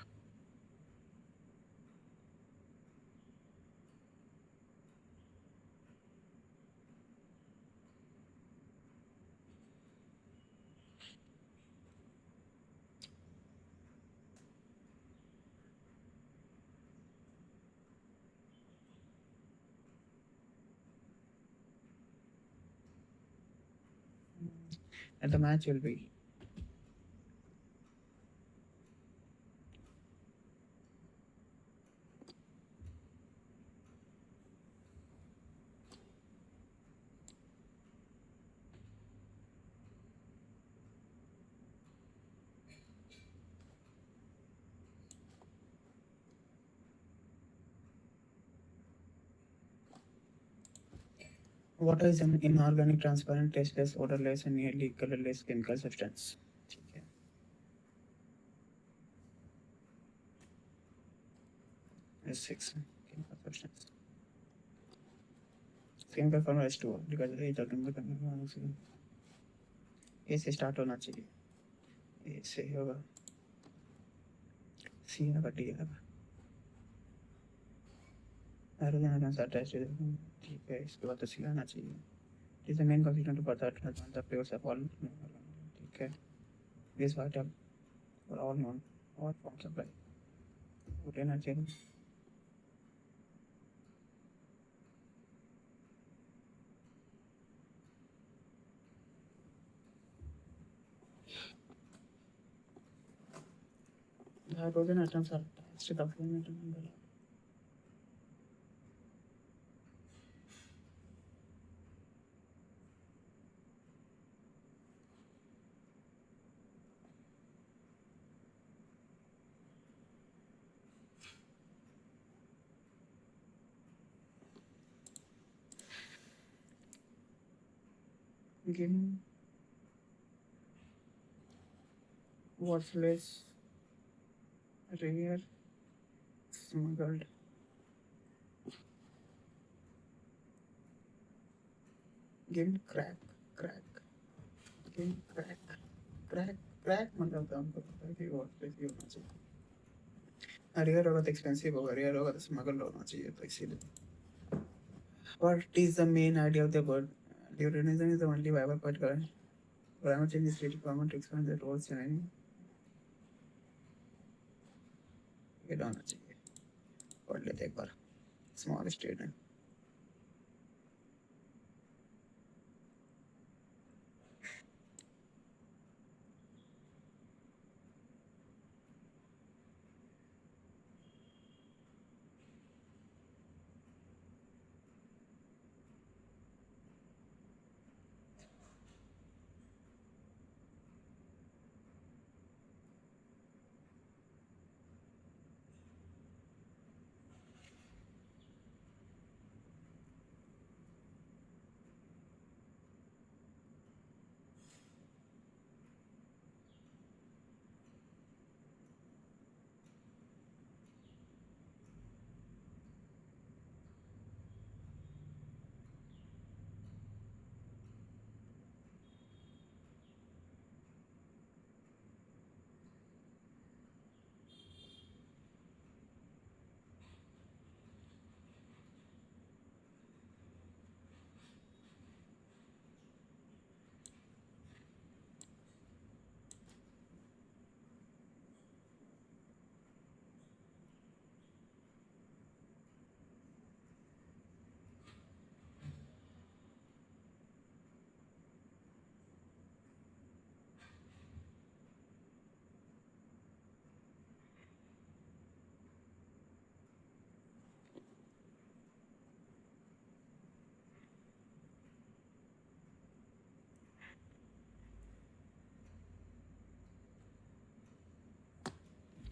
And the match will be water is an inorganic, transparent, tasteless, odorless, and nearly colorless chemical substance. S6 chemical substance. Chemical formula is 2 because A से start होना चाहिए ए से होगा सी होगा D होगा hydrogen ion attached ठीक है इसके बाद तो सी आना चाहिए is the main constituent for that the pure of all ठीक Okay, this vital for all known all forms of life. Good energy. The hydrogen atoms are attached to the flame atom in the lab. Giving worthless, rare, smuggled. Giving crack. Giving crack, crack मतलब काम करता है कि worthless ही होना चाहिए. Rare होगा तो expensive होगा, रेयर होगा तो स्मगल होना चाहिए, तो इसीलिए. What is the main idea of the word? Duration is the only viable part current. Climate change is requirement to expand the roles in ये होना चाहिए. पढ़ लेते एक बार. Small state है.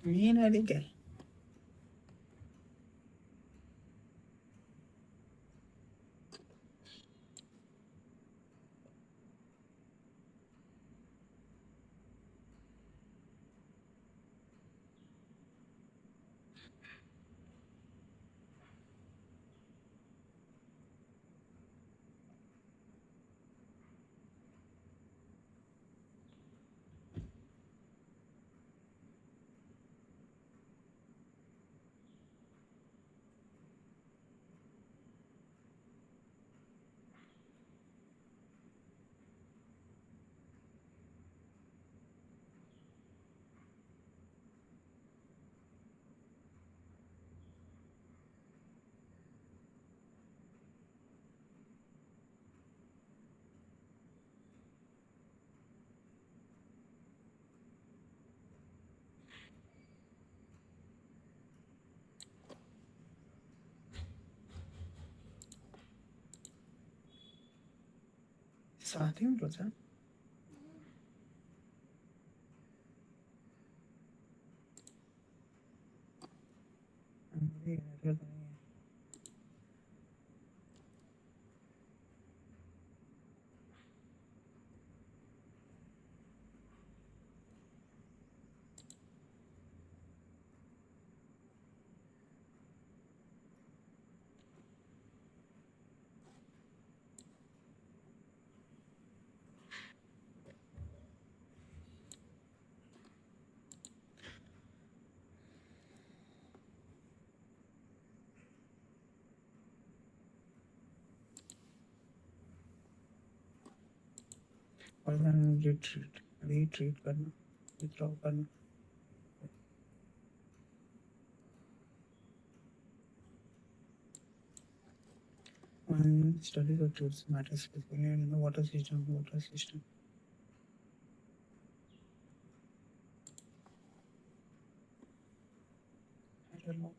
Main idea क्या है? साथ ही में रोजा. और then retreat. retreat करना, withdraw करना. And study the truths matters specifically in the water system. I don't know.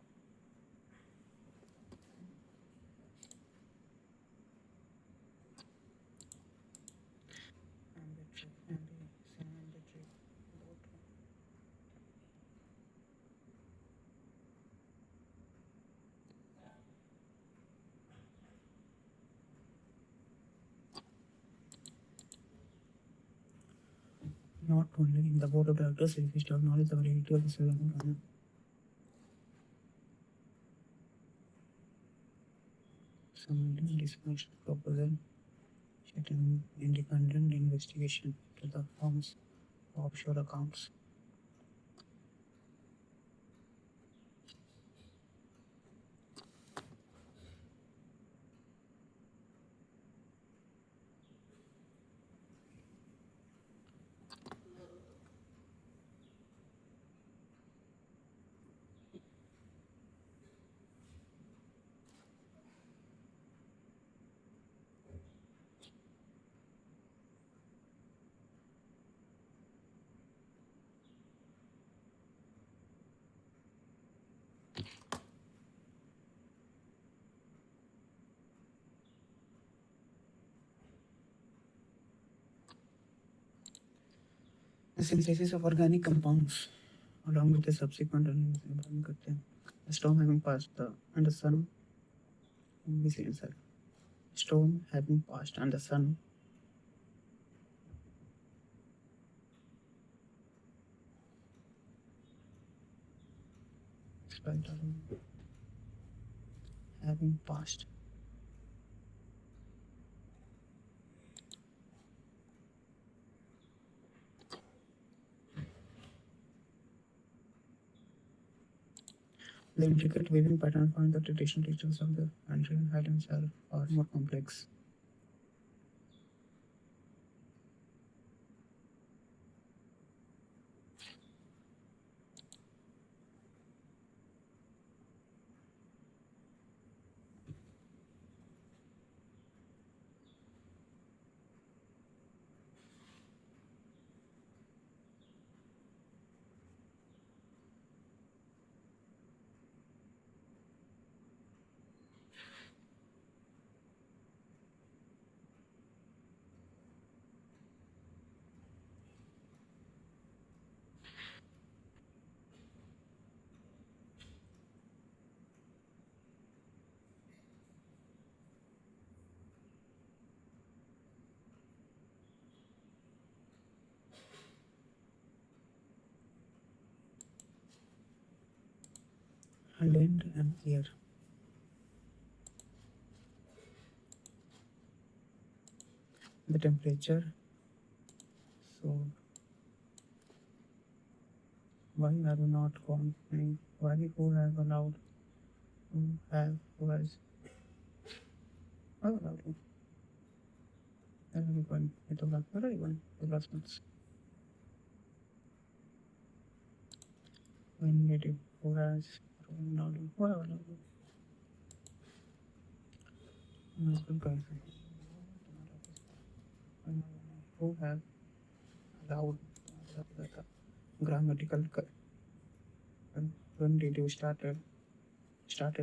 Not only in the board of directors, if we to acknowledge the validity of the survey. Some disposition proposal, setting independent investigation to the firm's offshore accounts. The synthesis of organic compounds along with the subsequent the storm having passed and the sun storm having passed and the sun having passed. The intricate weaving pattern found the traditional rituals of the Andrian Highlands are far more complex. Land and air. The temperature. So why are we not confident? Why who have allowed? Who has allowed? Everyone. Everyone. Developments. When native who has allowed? Who have allowed? Who have allowed grammatical when did you started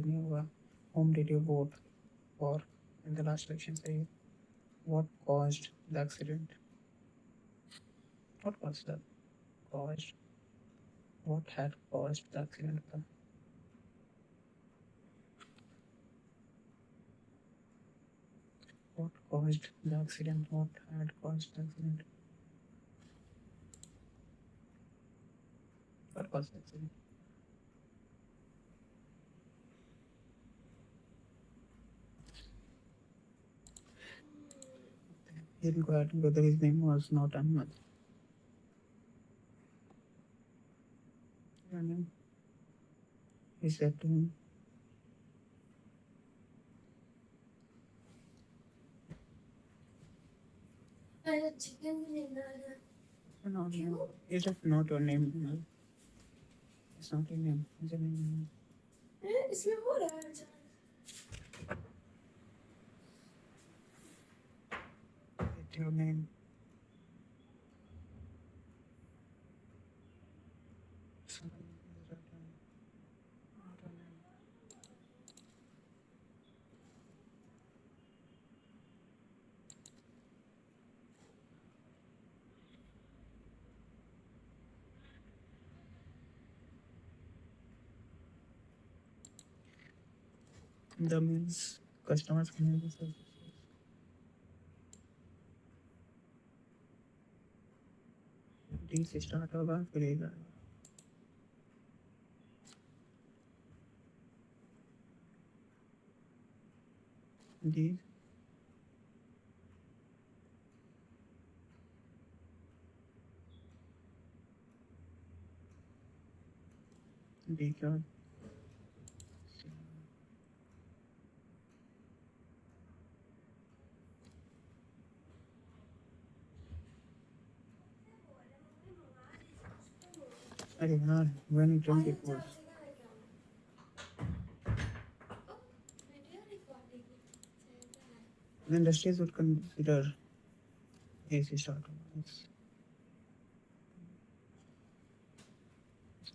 new whom did you vote for in the last election? Say what caused the accident? What was the caused? What had caused the accident? What caused the accident? What had caused the accident? What caused the accident? He inquired whether his name was not Ahmad. And he said to him, No, no. Is that not your name? No, it's not your name. Is it इसमें हो रहा है It's your name. The means customers can use it. D से start होगा फिर एक D D का अरे यार when 24 the industries would consider AC start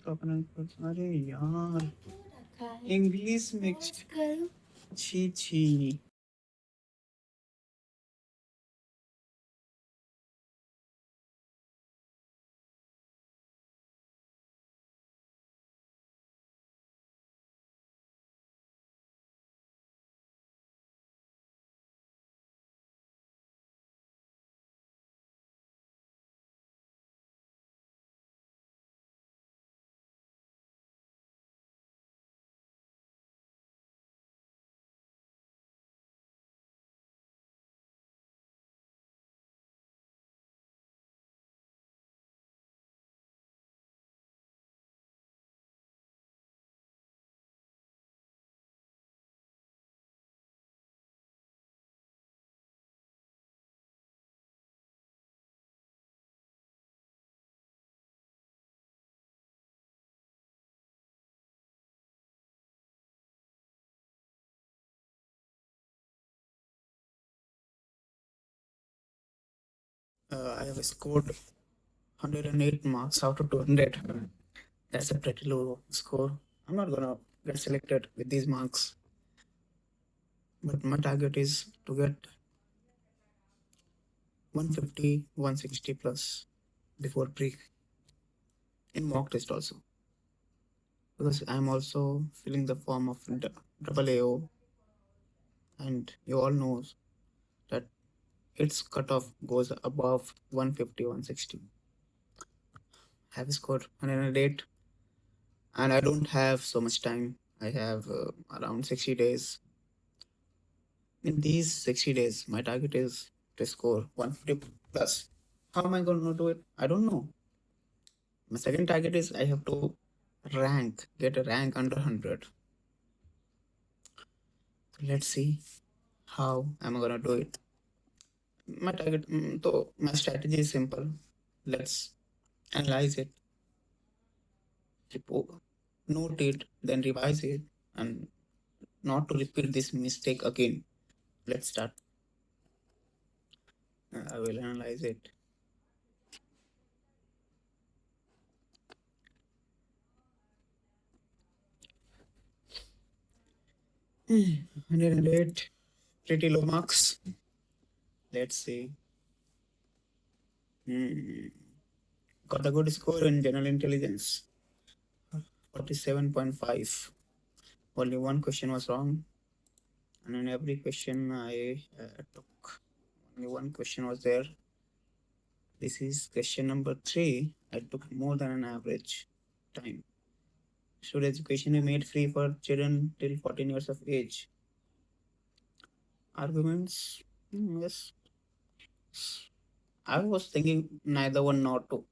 अरे यार इंग्लिश मिक्स छी छी I have scored 108 marks out of 200. That's a pretty low score. I'm not gonna get selected with these marks, but my target is to get 150, 160 plus before pre in mock test also, because I'm also filling the form of double AO, and you all know that its cutoff goes above 150, 160. I have scored 108, and I don't have so much time. I have around 60 days. In these 60 days, my target is to score 150 plus. How am I going to do it? I don't know. My second target is I have to get a rank under 100. Let's see how am I going to do it. My strategy is simple. Let's analyze it, note it, then revise it, and not to repeat this mistake again. Let's start. I will analyze it. Hmm, 108, pretty low marks. Let's see. Got a good score in general intelligence, 47.5. Only one question was wrong, and in every question I took, only one question was there. This is question number 3. I took more than an average time. Should education be made free for children till 14 years of age? Arguments? Yes. I was thinking neither one nor two.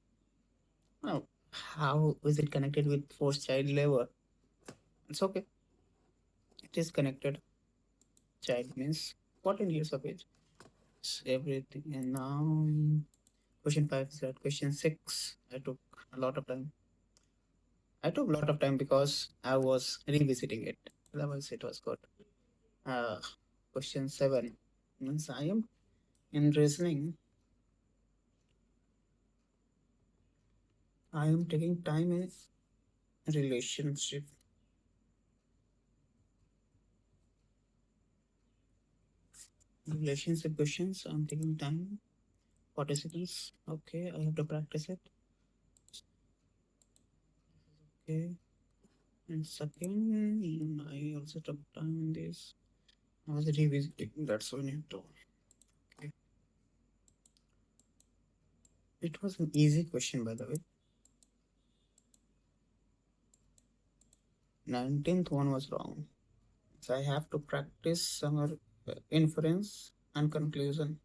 Now, how is it connected with forced child labor? It's okay. It is connected. Child means 14 years of age. Everything. And now, Question 5 is right. Question 6, I took a lot of time. I took a lot of time because I was revisiting it. Otherwise, it was good. Uh, Question 7 means I am in reasoning. I am taking time in relationship. Relationship questions. I'm taking time. 40 seconds. Okay, I have to practice it. Okay. And second, I also took time in this. I was revisiting. That's why I need to. Okay. It was an easy question, by the way. 19th one was wrong. So I have to practice some inference and conclusion.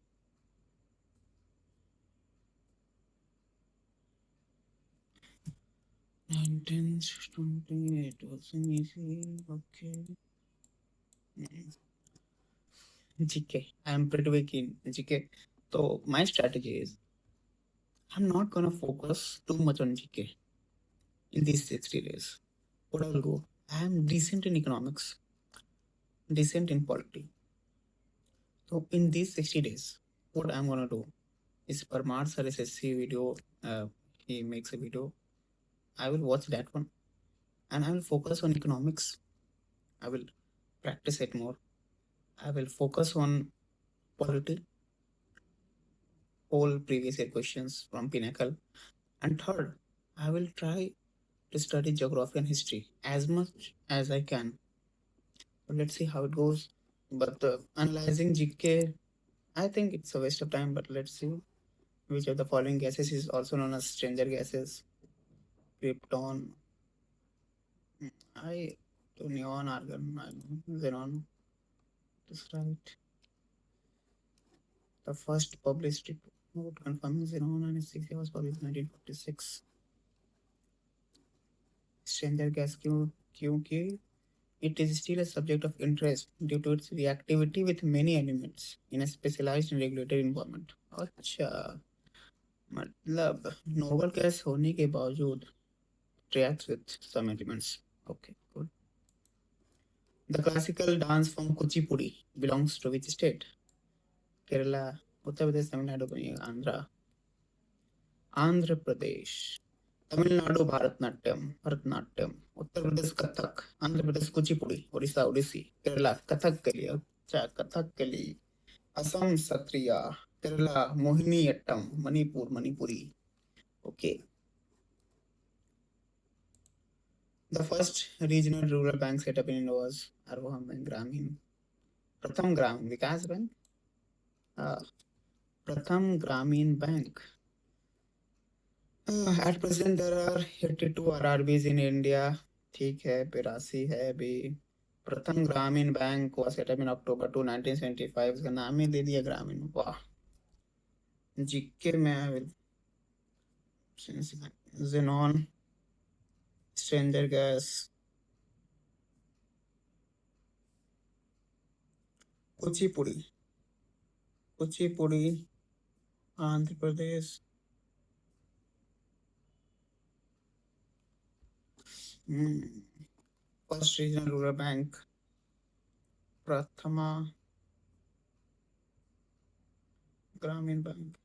19, 20, it was an easy. Okay. GK. I am pretty weak in GK. So my strategy is I'm not gonna focus too much on GK in these 60 days. What I'll go, I am decent in economics, decent in polity. So in these 60 days, what I'm gonna do is Parmar's SSC video, he makes a video. I will watch that one and I will focus on economics. I will practice it more. I will focus on polity, all previous year questions from Pinnacle. And third, I will try to study geography and history as much as I can. But let's see how it goes. But analyzing GK, I think it's a waste of time. But let's see which of the following gases is also known as stranger gases. Krypton, I to neon, argon, xenon. That's right. The first published report confirming xenon and its 6 was published in 1946. Stranger gas QQ. It is still a subject of interest due to its reactivity with many elements in a specialized and regulated environment. अच्छा मतलब noble gas होने के बावजूद reacts with some elements. Okay, good. The classical dance form Kuchipudi belongs to which state? Kerala, Uttar Pradesh, Tamil Nadu, Andhra. Andhra Pradesh. Tamil Nadu Bharatanatyam Uttar Pradesh Kathak Andhra Pradesh Kuchipudi Orissa Odissi Kerala Kathakali अच्छा Kathakali Assam Sattriya Kerala Mohiniyattam Manipuri okay. The first regional rural bank set up in India was Arvaham Bank Gramin. Pratham Gram Vikas Bank. Pratham Gramin Bank. At present there are 82 RRBs in India. ठीक है पिरासी है अभी. प्रथम ग्रामीण bank was set up in October 2, 1975. उसका नाम ही दे दिया ग्रामीण. वाह. जीके में I will xenon, stranger gas, Kuchipudi Andhra Pradesh. First regional rural bank प्रथमा ग्रामीण बैंक.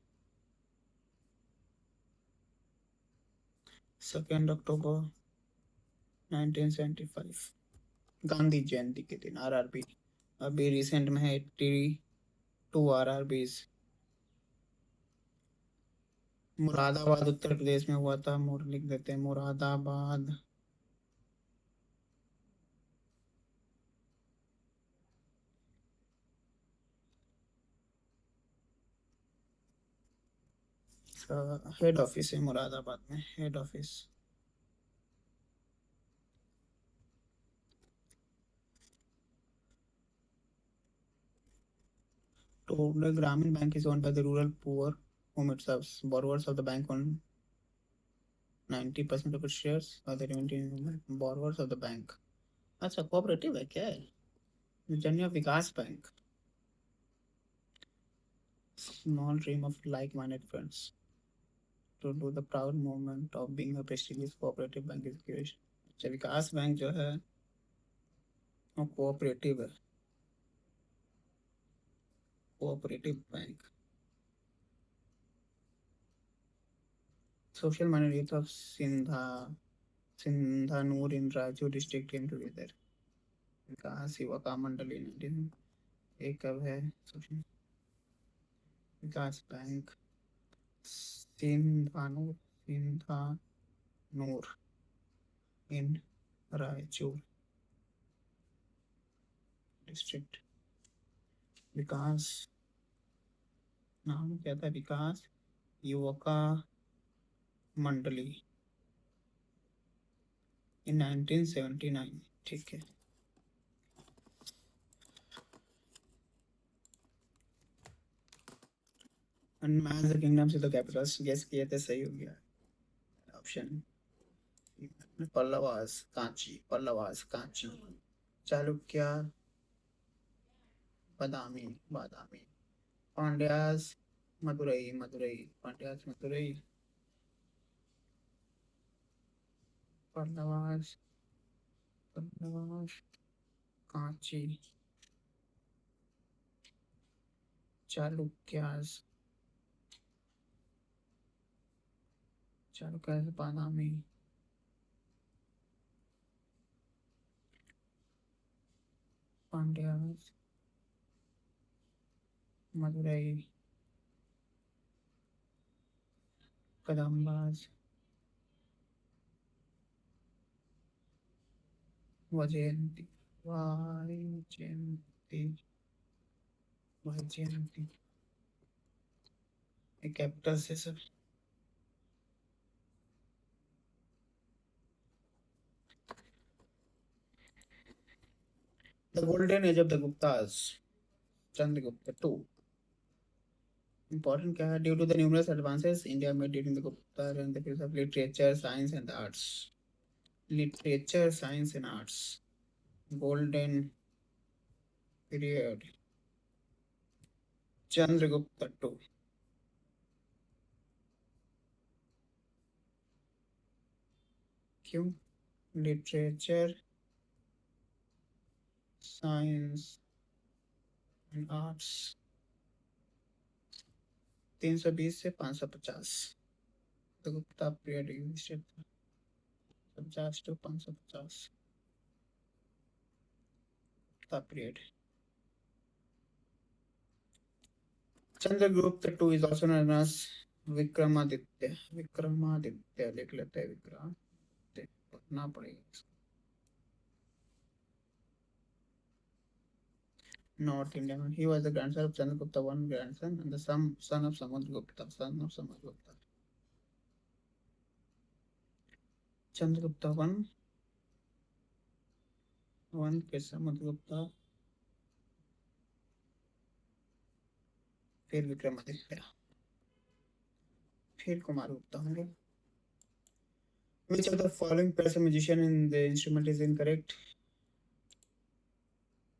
2 October 1975 गांधी जयंती के दिन आरआरबी. अभी रिसेंट में है 82 आरआरबीज. मुरादाबाद उत्तर प्रदेश में हुआ था. मोर लिख देते हैं मुरादाबाद. हेड ऑफिस है मुरादाबाद में. Head office. Total Grameen Bank is owned by the rural poor whom it serves. Borrowers of the bank own 90% of its shares or the remaining borrowers of the bank. अच्छा cooperative है क्या है? जन्य विकास bank. Small dream of like-minded friends. to do the proud moment of being a prestigious cooperative bank is creation. अच्छा, विकास bank जो है वो cooperative है, cooperative bank. Social minorities of Sindhanur in Raichur district came together. विकास युवा मंडली 19 एक कब है social विकास बैंक सिंधानूर सिंधानूर इन रायचूर डिस्ट्रिक्ट. विकास नाम क्या था, विकास युवका मंडली इन 1979. ठीक है. Unmatch the kingdoms with the capitals. Guess किए थे, सही हो गया ऑप्शन. पल्लवास कांची चालुक्य बादामी पांड्यास मदुरई पल्लवास कांची चालुक्यास बादामी पांड्यास मदुरई कदम्बास वजयंती कैपिटल से सब. The golden age of the Guptas. Chandragupta II. Important क्या है? Due to the numerous advances India made during the Gupta and the fields of literature, science and the arts. Literature, science and arts. Golden period. Chandragupta II. क्यों? Literature, science and arts. 320 से 550. The Gupta period existed 50 to 550. Gupta period. Chandragupta II is also known as Vikramaditya लिख लेते हैं. विक्रमादित्य पढ़ना पड़ेगा. North India. He was the grandson of Chandragupta I, grandson, and the son of Samudragupta. Chandragupta one के समुद्रगुप्ता, फिर विक्रमादित्य, फिर कुमारगुप्ता होंगे. Which of the following pairs of musician in the instrument is incorrect?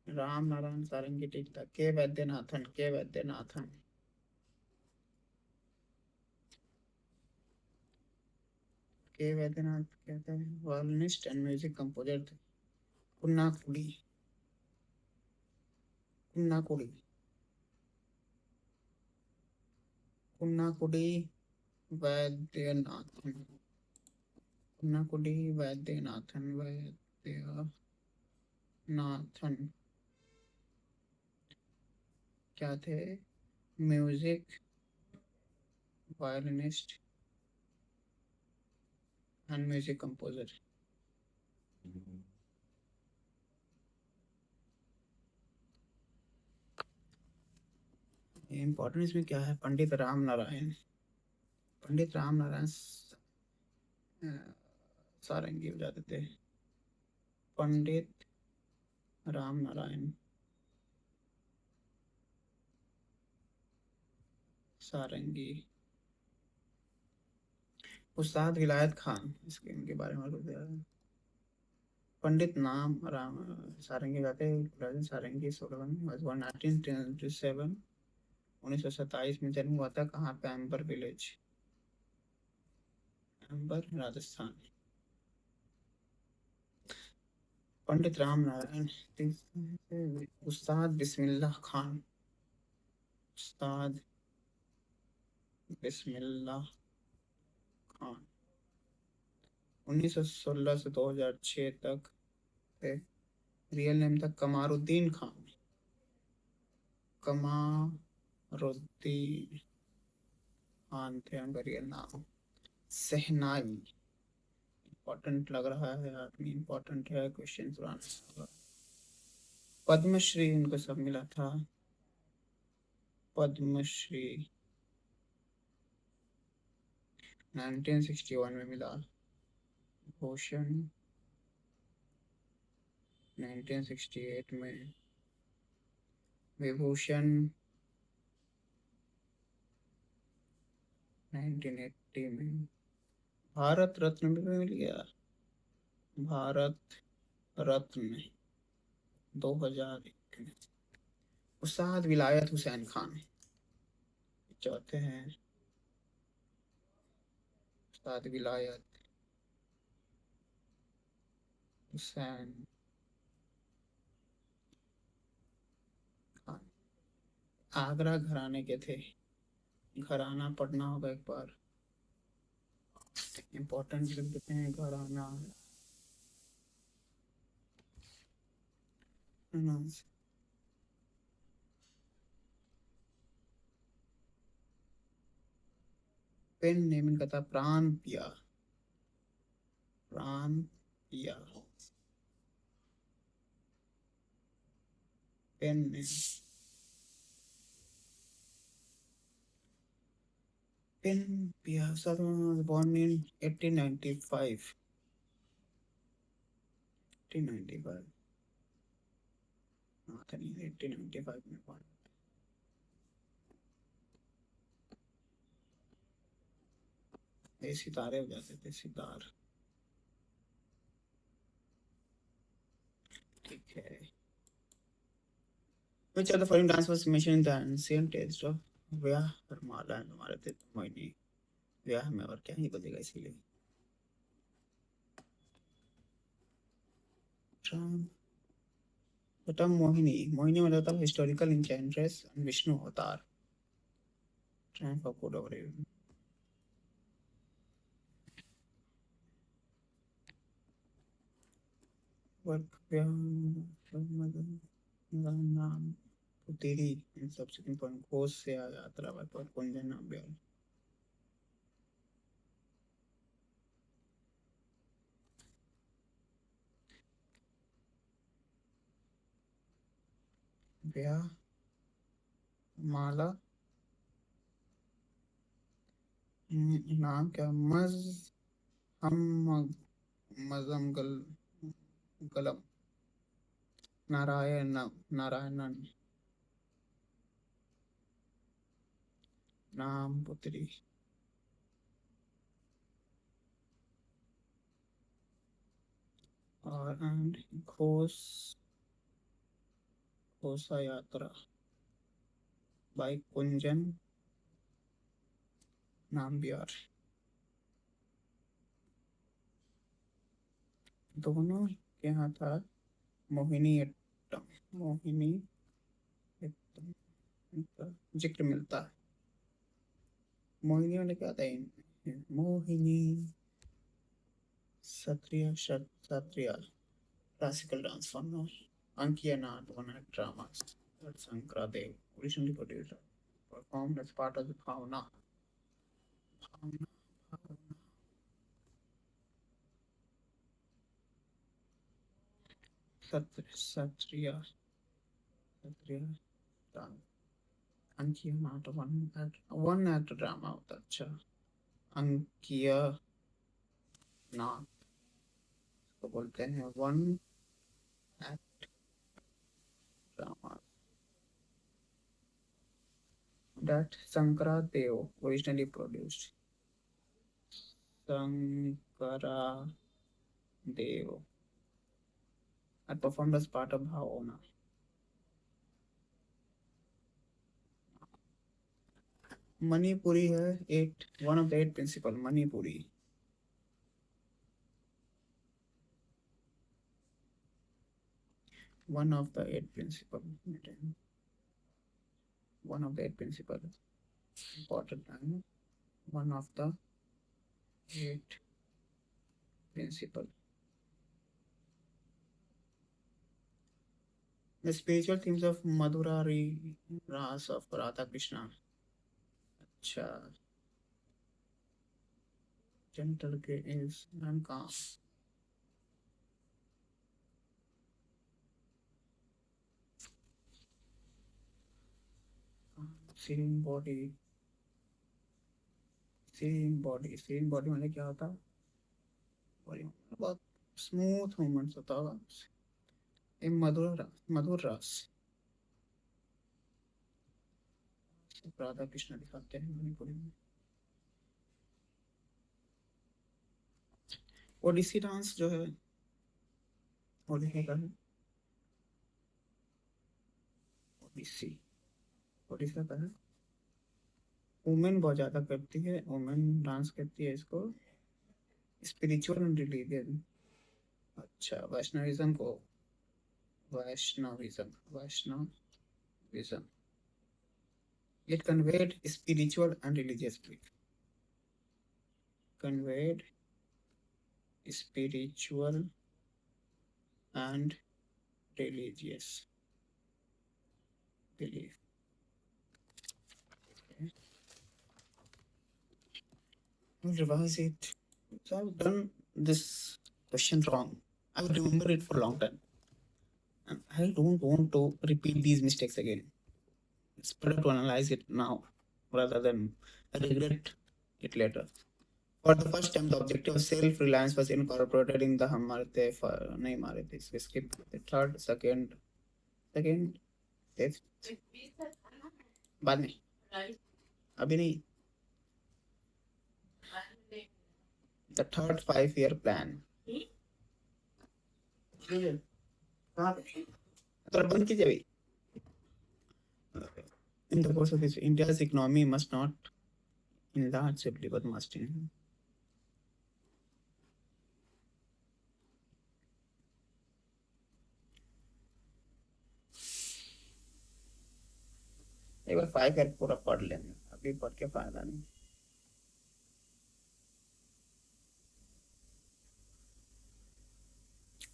Ram Narayan सारंगी टीका. के वैद्यनाथन के वैद्यनाथ कहते हैं वायलिनिस्ट एंड म्यूजिक कंपोजर थे. कुन्नाकुडी वैद्यनाथन क्या थे? Music violinist and music composer. Important इसमें क्या है? पंडित राम नारायण सारंगी बजाते थे. पंडित राम नारायण सारंगी. उस्ताद विलायत खान, इसके इनके बारे में बताया. पंडित नाम राम सारंगी गाते. सारंगी सोलवन was born 1927. 1927 में जन्म हुआ था. कहाँ पे? Amber village. Number Rajasthan. Pandit Ram Narayan. उस्ताद बिस्मिल्लाह खान। उस्ताद बिस्मिल्लाह खान 1916 से 2006 तक थे। रियल नेम था कमारुद्दीन खान। कमारुद्दीन खान थे उनका रियल नाम। सहनाई। इम्पोर्टेंट लग रहा है आदमी, इम्पोर्टेंट है क्वेश्चन आंसर। पद्मश्री इनको सब मिला था। पद्मश्री 1961 में मिला। भूषण 1968 में। विभूषण 1980 में। भारत रत्न भी मिल गया। भारत रत्न 2001 में। उस्ताद विलायत हुसैन खान चौथे हैं। उस्ताद विलायत हुसैन खान आगरा घराने के थे। घराना पढ़ना होगा एक बार, इम्पोर्टेंट लिख देते हैं घराना। पेन नेम इनका था प्राण पिया। प्राण पिया पेन नेम। पेन पिया सर born in 1895। 1895 हाँ था नहीं, 1895 में born। ये सितारे हो जाते थे, सितार। ठीक है। Which of the following dance was mentioned in the ancient text of व्याह वरमाला? हमारे थे मोहिनी। व्याह में और क्या ही बजेगा इसीलिए। The term मोहिनी, मोहिनी मतलब था हिस्टोरिकल enchantress and विष्णु अवतार। Triumph of good over evil। Work नाम पुतेरी इन सब्सिक्वेंट पॉइंट घोष से यात्रा पर कुंजन नाम ब्याल। ब्याह माला नाम क्या? मज हम मजम गलम नारायण नारायणन नाम पुत्री। और एंड घोष घोषा यात्रा बाई कुंजन नाम बिहार। दोनों के यहाँ था मोहिनी अट्टम। मोहिनी अट्टम का जिक्र मिलता है। मोहिनी वाले क्या था? मोहिनी क्षत्रिय क्षत्रिय classical dance form now. Ankiya Nath, one act dramas that Sankara Dev originally produced, performed as part of the Bhavana. Bhavana, Bhavana. Kshatriya, Kshatriya dance. Ankiya Naat one act drama होता है। अच्छा, अंकिया नाट तो बोलते हैं one act drama that Sankara Dev originally produced. Sankara Dev and performed as part of Bhavana. Manipuri है eight, one of the eight principal Manipuri. one of the eight principal one of the eight principal important and one of the eight principal. The spiritual themes of Madhura Ras of Radha Krishna. अच्छा, gentle is and calm. Serene body. serene body मैंने क्या होता? Body बहुत smooth movements होता होगा. ये मधुर रस राधा कृष्ण दिखाते हैं मणिपुरी में. ओडिसी डांस जो है वो लिखेगा है ओडिसी. ओडिशा का है. वुमेन बहुत ज्यादा करती है. वुमेन डांस करती है इसको. Spiritual and religion. अच्छा, वैष्णविज्म को Vaishnavism it conveyed spiritual and religious belief. Conveyed spiritual and religious belief. Okay. I'll revise it. So I've done this question wrong. I will remember it for a long time. And I don't want to repeat these mistakes again. It's better to analyze it now rather than regret it later. For the first time, the objective of self-reliance was incorporated in the Hamarate for nahi mare the. We skip the third, second, fifth. बाद में अभी नहीं. The third 5-year plan. तो बंद कीजिए अभी. In the course of this, India's economy must not enlarge simply, but must in. एक बार 5 year पूरा पढ़ लेंगे. अभी पढ़ के फायदा नहीं.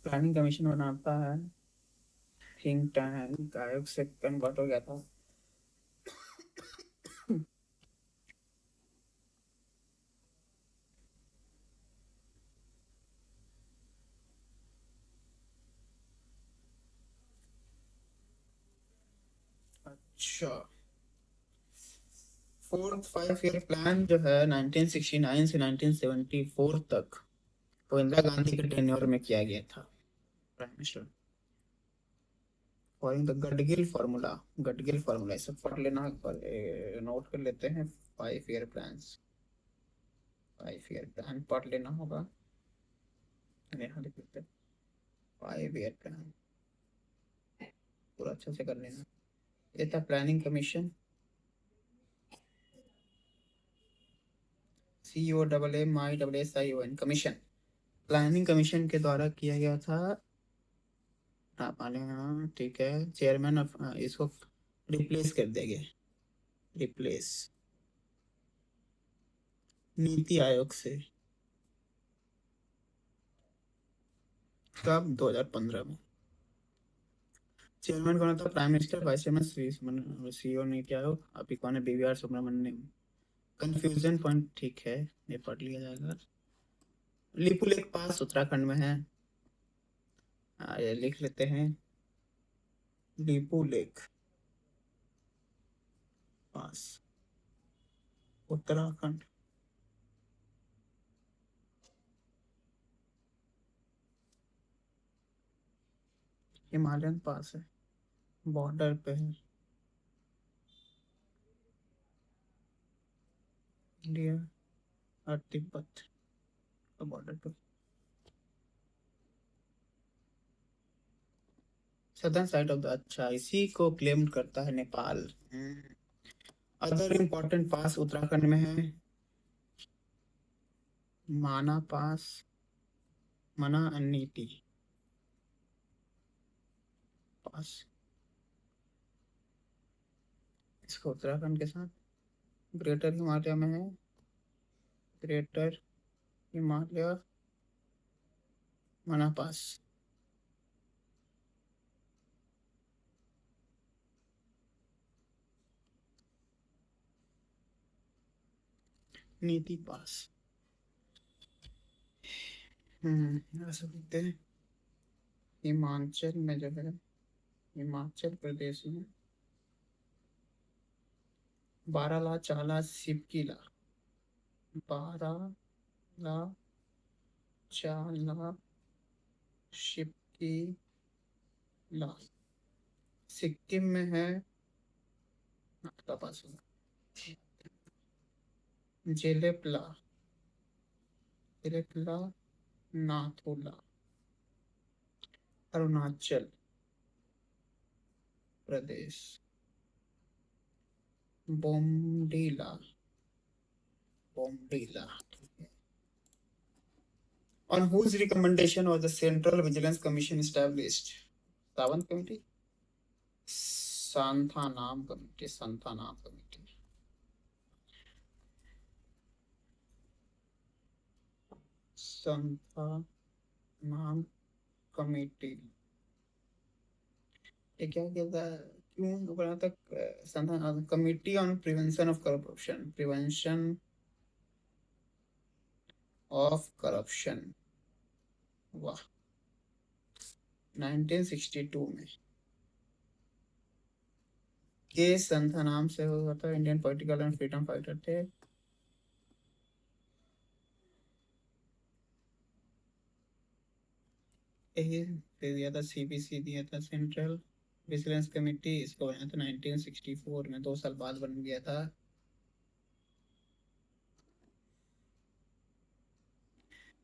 प्लानिंग कमीशन बनाता है. थिंक टैंक आयोग से कन्वर्ट हो गया था. अच्छा, फोर्थ 5-year प्लान जो है 1969 से 1974 तक वो इंदिरा गांधी के टेन्योर में किया गया था. Prime minister following the Gadgil formula ऐसे पढ़ लेना. नोट कर लेते हैं. 5-year plans. 5-year प्लान पढ़ लेना होगा. यहाँ लिख लेते हैं 5-year प्लान पूरा अच्छे से कर लेना. ये था planning commission. COMMISSION commission. Planning commission के द्वारा किया गया था. आप हाँ ठीक है. चेयरमैन ऑफ इसको रिप्लेस कर देंगे. रिप्लेस नीति आयोग से. कब? 2015 में. चेयरमैन कौन था? Prime minister. Vice chairman CEO NITI Aayog. अभी कौन है? BVR सुब्रमण्यम. कंफ्यूजन पॉइंट ठीक है, ये पढ़ लिया जाएगा. लिपू लेक पास उत्तराखंड में है. ये लिख लेते हैं. लिपू लेक पास उत्तराखंड. हिमालयन पास है. बॉर्डर पे है. इंडिया और तिब्बत बॉर्डर पे. Southern side of the. अच्छा, इसी को क्लेम करता है नेपाल. अदर इम्पोर्टेंट पास उत्तराखंड में है. माना पास, मना नीति. पास, इसका उत्तराखंड के साथ ग्रेटर हिमालय में है। ग्रेटर हिमालय मना पास। नीति पास। ऐसा लिखते हैं। हिमाचल में जो है, हिमाचल प्रदेश में बाराला, चाला, सिपकीला। बाराला, चाला, शिपकीला। सिक्किम में है। आपका पास होगा। Jelepla, Jelepla, Nathula. Arunachal Pradesh. Bomdila, Bomdila. On whose recommendation was the Central Vigilance Commission established? Sawant committee, Santhanam committee, Santhanam committee, Santhanam committee. ये क्या कहता है, क्यों बना था? Santhanam committee on prevention of corruption, prevention of corruption. वाह, 1962 में। के संथा नाम से हुआ था, Indian political and freedom fighter थे। यही दे दिया था, सीबीसी दिया था, सेंट्रल विजिलेंस कमेटी। इसको बनाया था 1964 में, 2 साल बाद बन गया था।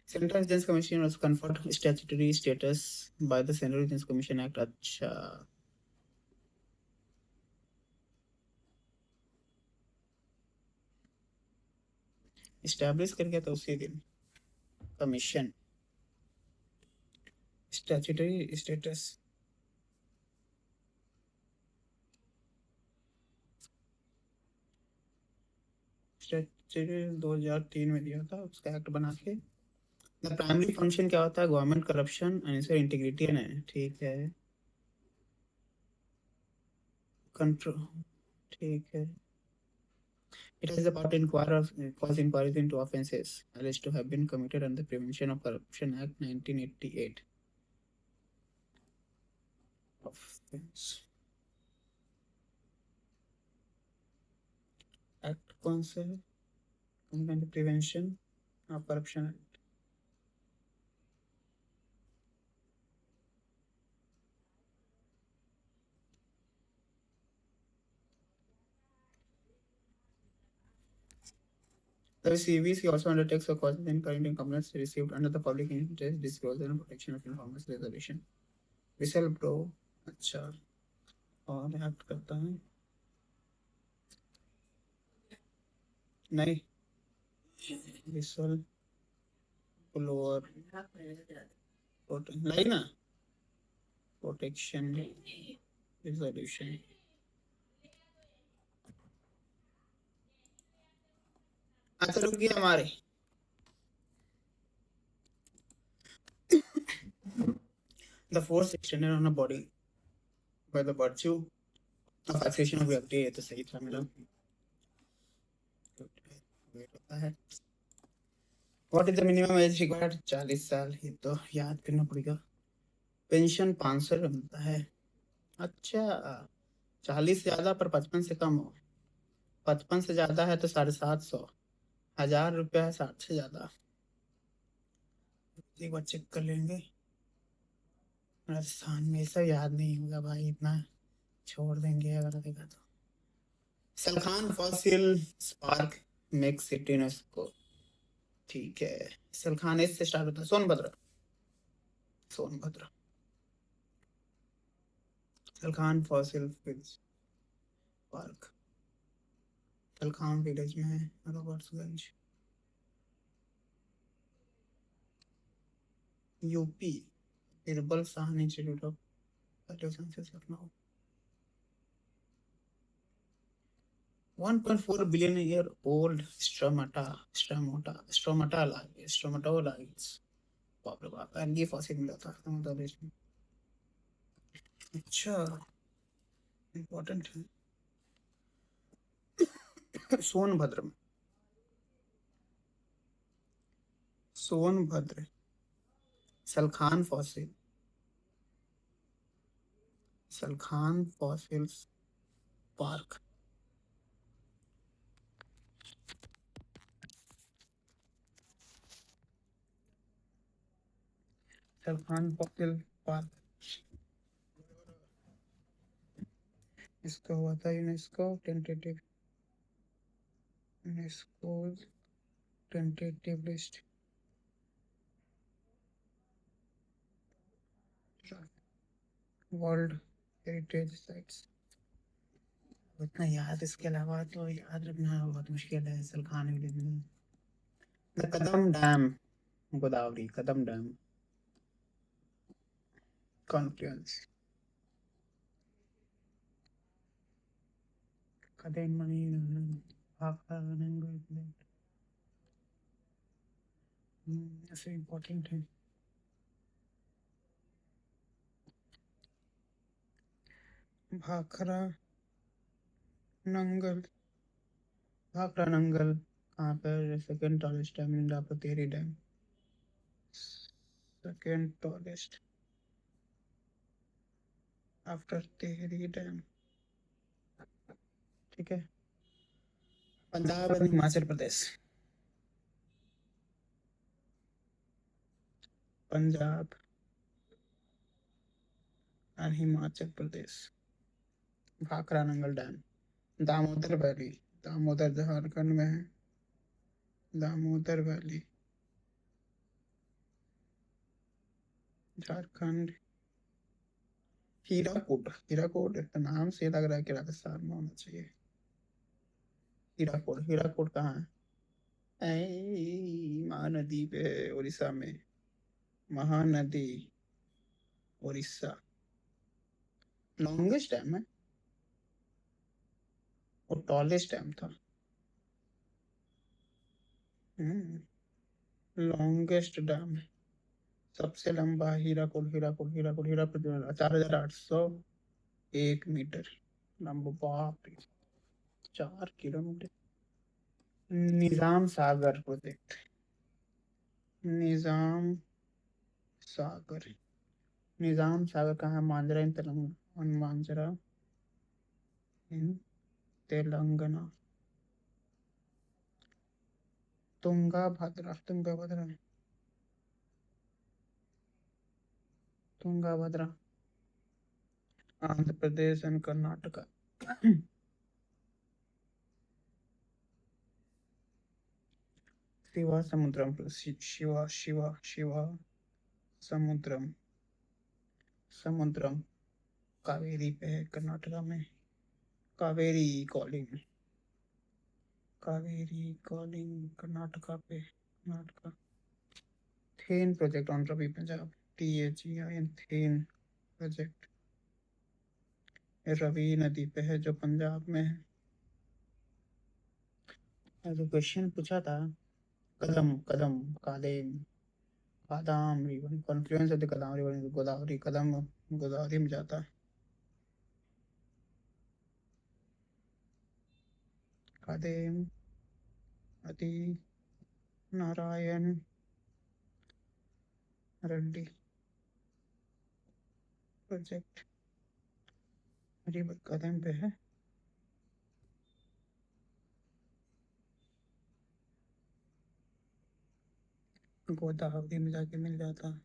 Central vigilance commission was conferred statutory status by the Central Vigilance Commission Act। अच्छा, स्टैब्लिश कर गया था उसी दिन कमीशन, स्टैट्यूटरी स्टेटस। स्टैट्यूटरी 2003 में दिया था, उसका एक्ट बना के। द प्राइमरी फंक्शन क्या होता है? गवर्नमेंट करप्शन एंड इंटीग्रिटी है, ठीक है। कंट्रोल, ठीक है। It has the power to inquire of cause inquiries into offences alleged to have been committed under the Prevention of Corruption Act 1988। Offense Act कौन सा है? Prevention of corruption act. The CVC also undertakes a causes inquiry in complaints received under the Public Interest Disclosure and Protection of Information Resolution। Whistle bro, अच्छा, और act करता है? नहीं, whistle blower लाई ना, protection resolution. अच्छा रुकिए, हमारे the force extended on a body by the virtue of accession of gravity। ये तो सही था मेरा। What is the minimum age required? 40 साल। ये तो याद करना पड़ेगा। पेंशन 500 मिलता है। अच्छा, 40 ज्यादा पर 55 से कम हो। 55 से ज्यादा है तो 750। 1000 रुपया है 60 से ज्यादा। एक बार चेक कर लेंगे। राजस्थान में ऐसा याद नहीं होगा भाई, इतना छोड़ देंगे अगर देखा तो। Salkhan fossil spark make city UNESCO, ठीक है। सलखान एस से स्टार्ट होता है। Sonbhadra, Sonbhadra. Salkhan fossil park Salkhan village में है, Robertsganj, UP. Birbal Sahni institute of Value census of now. 1.4 billion year old stromatolites. बाप रे बाप, एल्गी फॉसिल मिला था मतलब इसमें। अच्छा, इम्पोर्टेंट है। सोनभद्र में, Sonbhadra Salkhan fossil, Salkhan fossils park, Salkhan fossil park. इसका हुआ था UNESCO tentative, UNESCO tentative list. World heritage sites. उतना याद, इसके अलावा तो याद रखना बहुत मुश्किल है। Salkhan the Kadam dam, Godavari Kadam dam confluence, Kadam मनी ऐसे इम्पोर्टेंट है। भाखरा नंगल, भाखरा नंगल कहाँ पे? सेकेंड टॉलेस्ट डैम इंडिया पर, तेरी डैम सेकेंड टॉलेस्ट आफ्टर तेरी डैम। ठीक है। Punjab and Himachal Pradesh, Punjab and Himachal Pradesh. Bhakra Nangal dam, Damodar valley, Damodar Jharkhand में है, दामोदर वैली झारखंड। हीराकुड, हीराकुड नाम से लग रहा है कि राजस्थान में होना चाहिए। हीराकुड, हीराकुड कहाँ है? महानदी पे, उड़ीसा में, महानदी उड़ीसा। लॉन्गेस्ट डैम है और टॉलेस्ट डैम था। लॉन्गेस्ट डैम, सबसे लंबा हीराकुड, हीराकुड हीराकुड हीराकुड 4801 मीटर लंबा, बाप रे, 4 किलोमीटर। निजाम सागर प्रोजेक्ट, निजाम सागर, निजाम सागर कहाँ है? Manjra in Telangana, Manjra in Telangana. Tunga Bhadra, Tunga Bhadra, Tunga Bhadra Andhra Pradesh and Karnataka. Shiva Samudram, Shiva Shiva Shiva Samudram, Samudram Kaveri पे है कर्नाटका में। कावेरी कॉलिंग, कावेरी कॉलिंग कर्नाटका पे, Karnataka. Thein project on Ravi Punjab, THEIN Thein project, Ravi नदी पे है जो पंजाब में है। जो क्वेश्चन पूछा था, Kadam Kadam Kadem, Kadam river, confluence of the Kadam river, Godavari, Kadam Godavari में जाता है। कादेम अति नारायण रेड्डी प्रोजेक्ट, रिवर कदम पे है। गोदावरी में जाके मिल जाता है।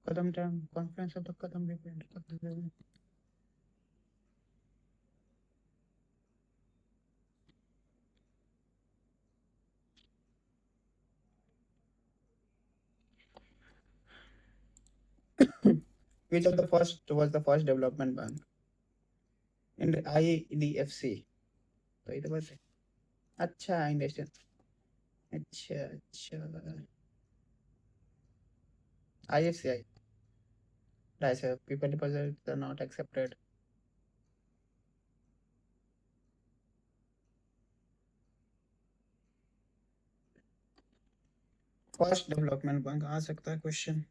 Kadam dam, conference of the Kadam river. Which of the first was the first development bank? IDFC तो ये तो बस है। अच्छा इंडस्ट्रियल। अच्छा अच्छा। IFCI people deposits are not accepted. First development bank आ सकता है question.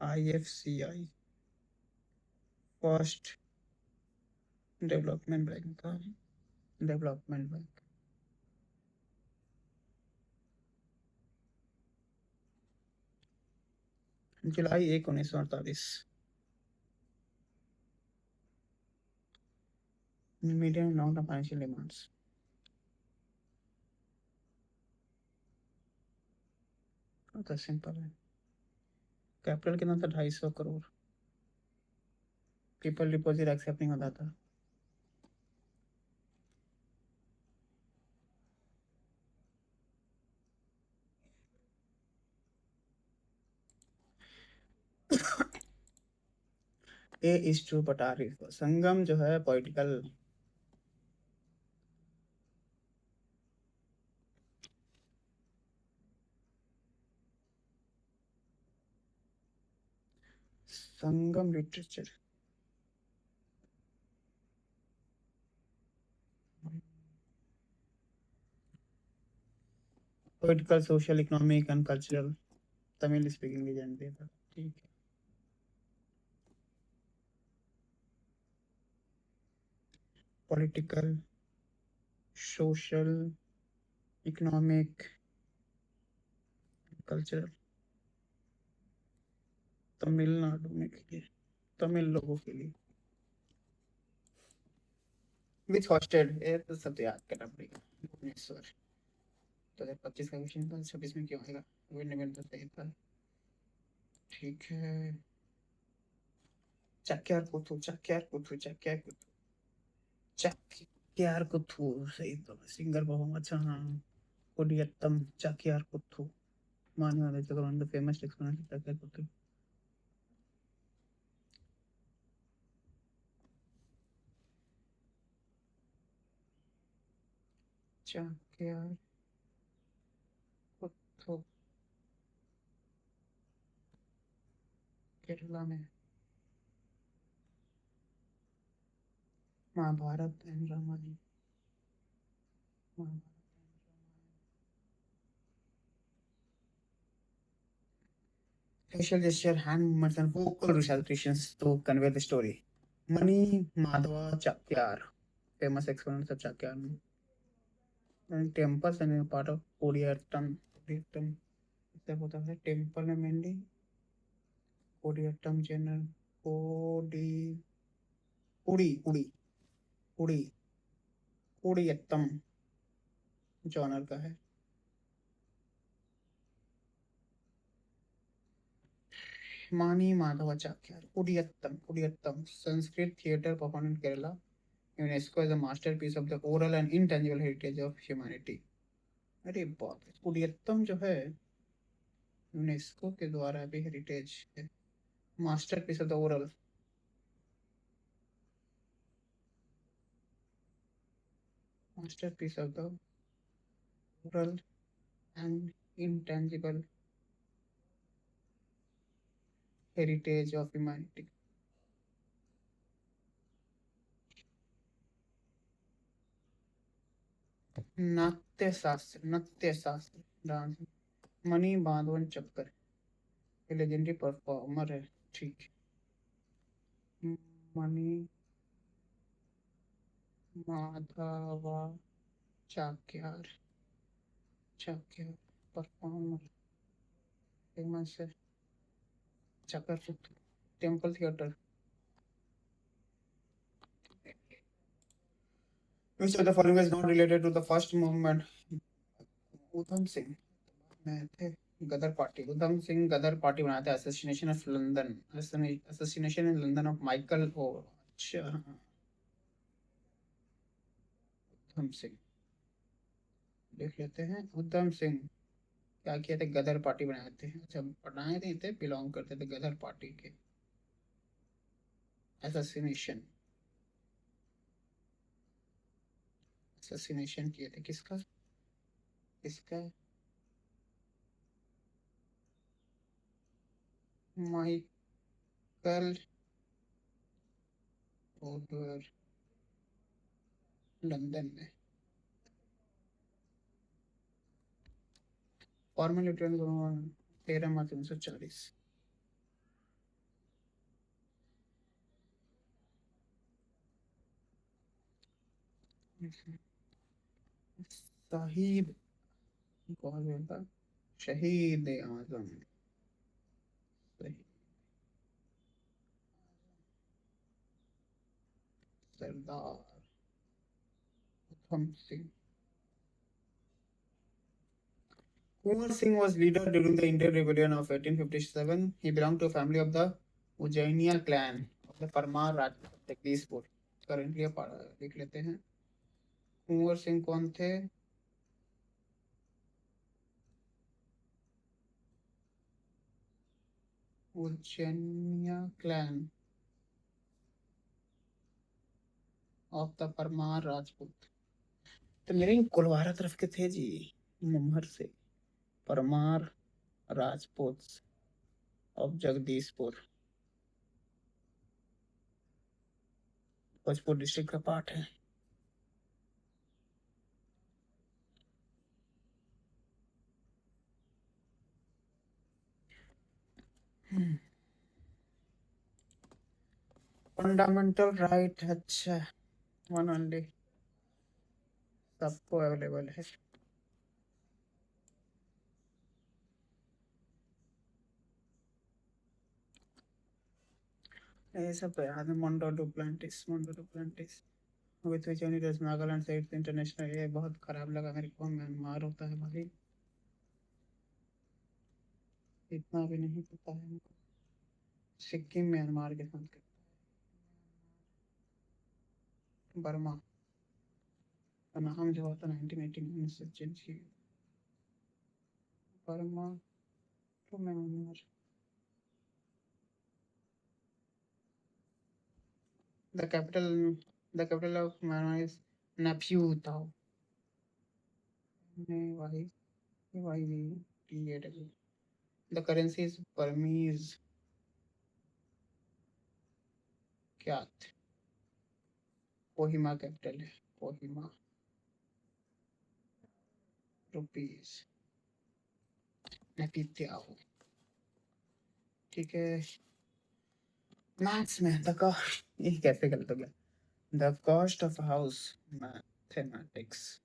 IFCI first development bank का डेवलपमेंट बैंक। जुलाई 1 1948। Medium long term financial demands तो सिंपल है। कैपिटल कितना था 250 करोड़। पीपल डिपॉजिट एक्सेप्ट नहीं होता था। A is two but R is Sangam जो है political. Sangam literature political social economic and cultural Tamil speaking region पे था। ठीक है। Political social economic cultural Tamil Nadu में के लिए तमिल लोगों के लिए विच हॉस्टेड ये तो सब याद करना पड़ेगा। भुवनेश्वर 2025 का क्वेश्चन था 26 में क्यों आएगा। विन तो सही था। ठीक है। चक्यार कुथू चक्यार कुथू सही तो सिंगर बहुत अच्छा। हाँ कोडियत्तम चक्यार कुथू मानव वाले चक्रवंद फेमस एक्सपोनेंट चक्यार कुथू। चक्यार कुथू केरला में Mahabharata and Ramayana. Facial gesture, hand movements, and vocal recitations to convey the story. Mani Madhava Chakyar, famous exponents of Chakyar. And temples and a part of Kodiyattam. Kodiyattam, क्या होता है टेम्पल में मेनली कोडियट्टम जनरल कोडी कुड़ी कुड़ी कुड़ी कोडियत्तम genre का है। Mani Madhava Chakyar Koodiyattam Koodiyattam Sanskrit theatre perform in Kerala UNESCO as a masterpiece of the oral and intangible heritage of humanity. अरे बाप रे कुडियत्तम जो है यूनेस्को के द्वारा भी हेरिटेज है। Masterpiece of the oral masterpiece of the oral and intangible heritage of humanity. नाट्य शास्त्र डांस। मणि बांधवन चक्कर लेजेंडरी परफॉर्मर है। ठीक है। मणि माधवा चाक्यार चाक्यार परफॉर्मर फेमस है। चक्कर temple theatre. Which of the following is not related to the first movement? Udham Singh में थे गदर पार्टी। उधम सिंह गदर पार्टी बनाए थे। Association of London association in London of Michael O. अच्छा उधम सिंह देख लेते हैं। उधम सिंह क्या किए थे गदर पार्टी बनाए थे। अच्छा बनाए नहीं थे बिलोंग करते थे गदर पार्टी के। असोसिएशन असैसिनेशन किए थे, किसका किसका? माइकल ओडवर, लंदन में। फॉर्मल रिटर्न 13 मार्च 1940। शहीद कौन बोलता? शहीद आजम, शहीद Sardar Udham Singh. Kumar Singh was leader during the Indian Rebellion of 1857. He belonged to a family of the Ujjainiya clan of the Parmar Rajput of Jagdishpur. Currently देख लेते हैं कुंवर सिंह कौन थे। Ujjainiya clan of the Parmar Rajput. तो मेरे कुलवारा तरफ के थे जी, मुमहर से। परमार राजपूत ऑफ जगदीशपुर, भोजपुर डिस्ट्रिक्ट का पार्ट है। फंडामेंटल राइट, अच्छा, वन ओनली, सबको अवेलेबल है। ये सब याद है। Mondo Duplantis with which unit is Nagaland से इंटरनेशनल। ये बहुत खराब लगा मेरे को, म्यांमार होता है भाई, इतना भी नहीं पता है हमको। सिक्किम म्यांमार के साथ करता है। बर्मा का नाम जो होता 1989 में से चेंज किया। Burma to Myanmar. The capital the capital of Myanmar is Naypyidaw. Y Y T A W. The currency is Burmese kyat. Kohima capital है, कोहिमा। रुपीज नफीत्याओ। ठीक है। मैथ्स में द कॉस्ट, ये कैसे गलत हो गया? The cost of house mathematics.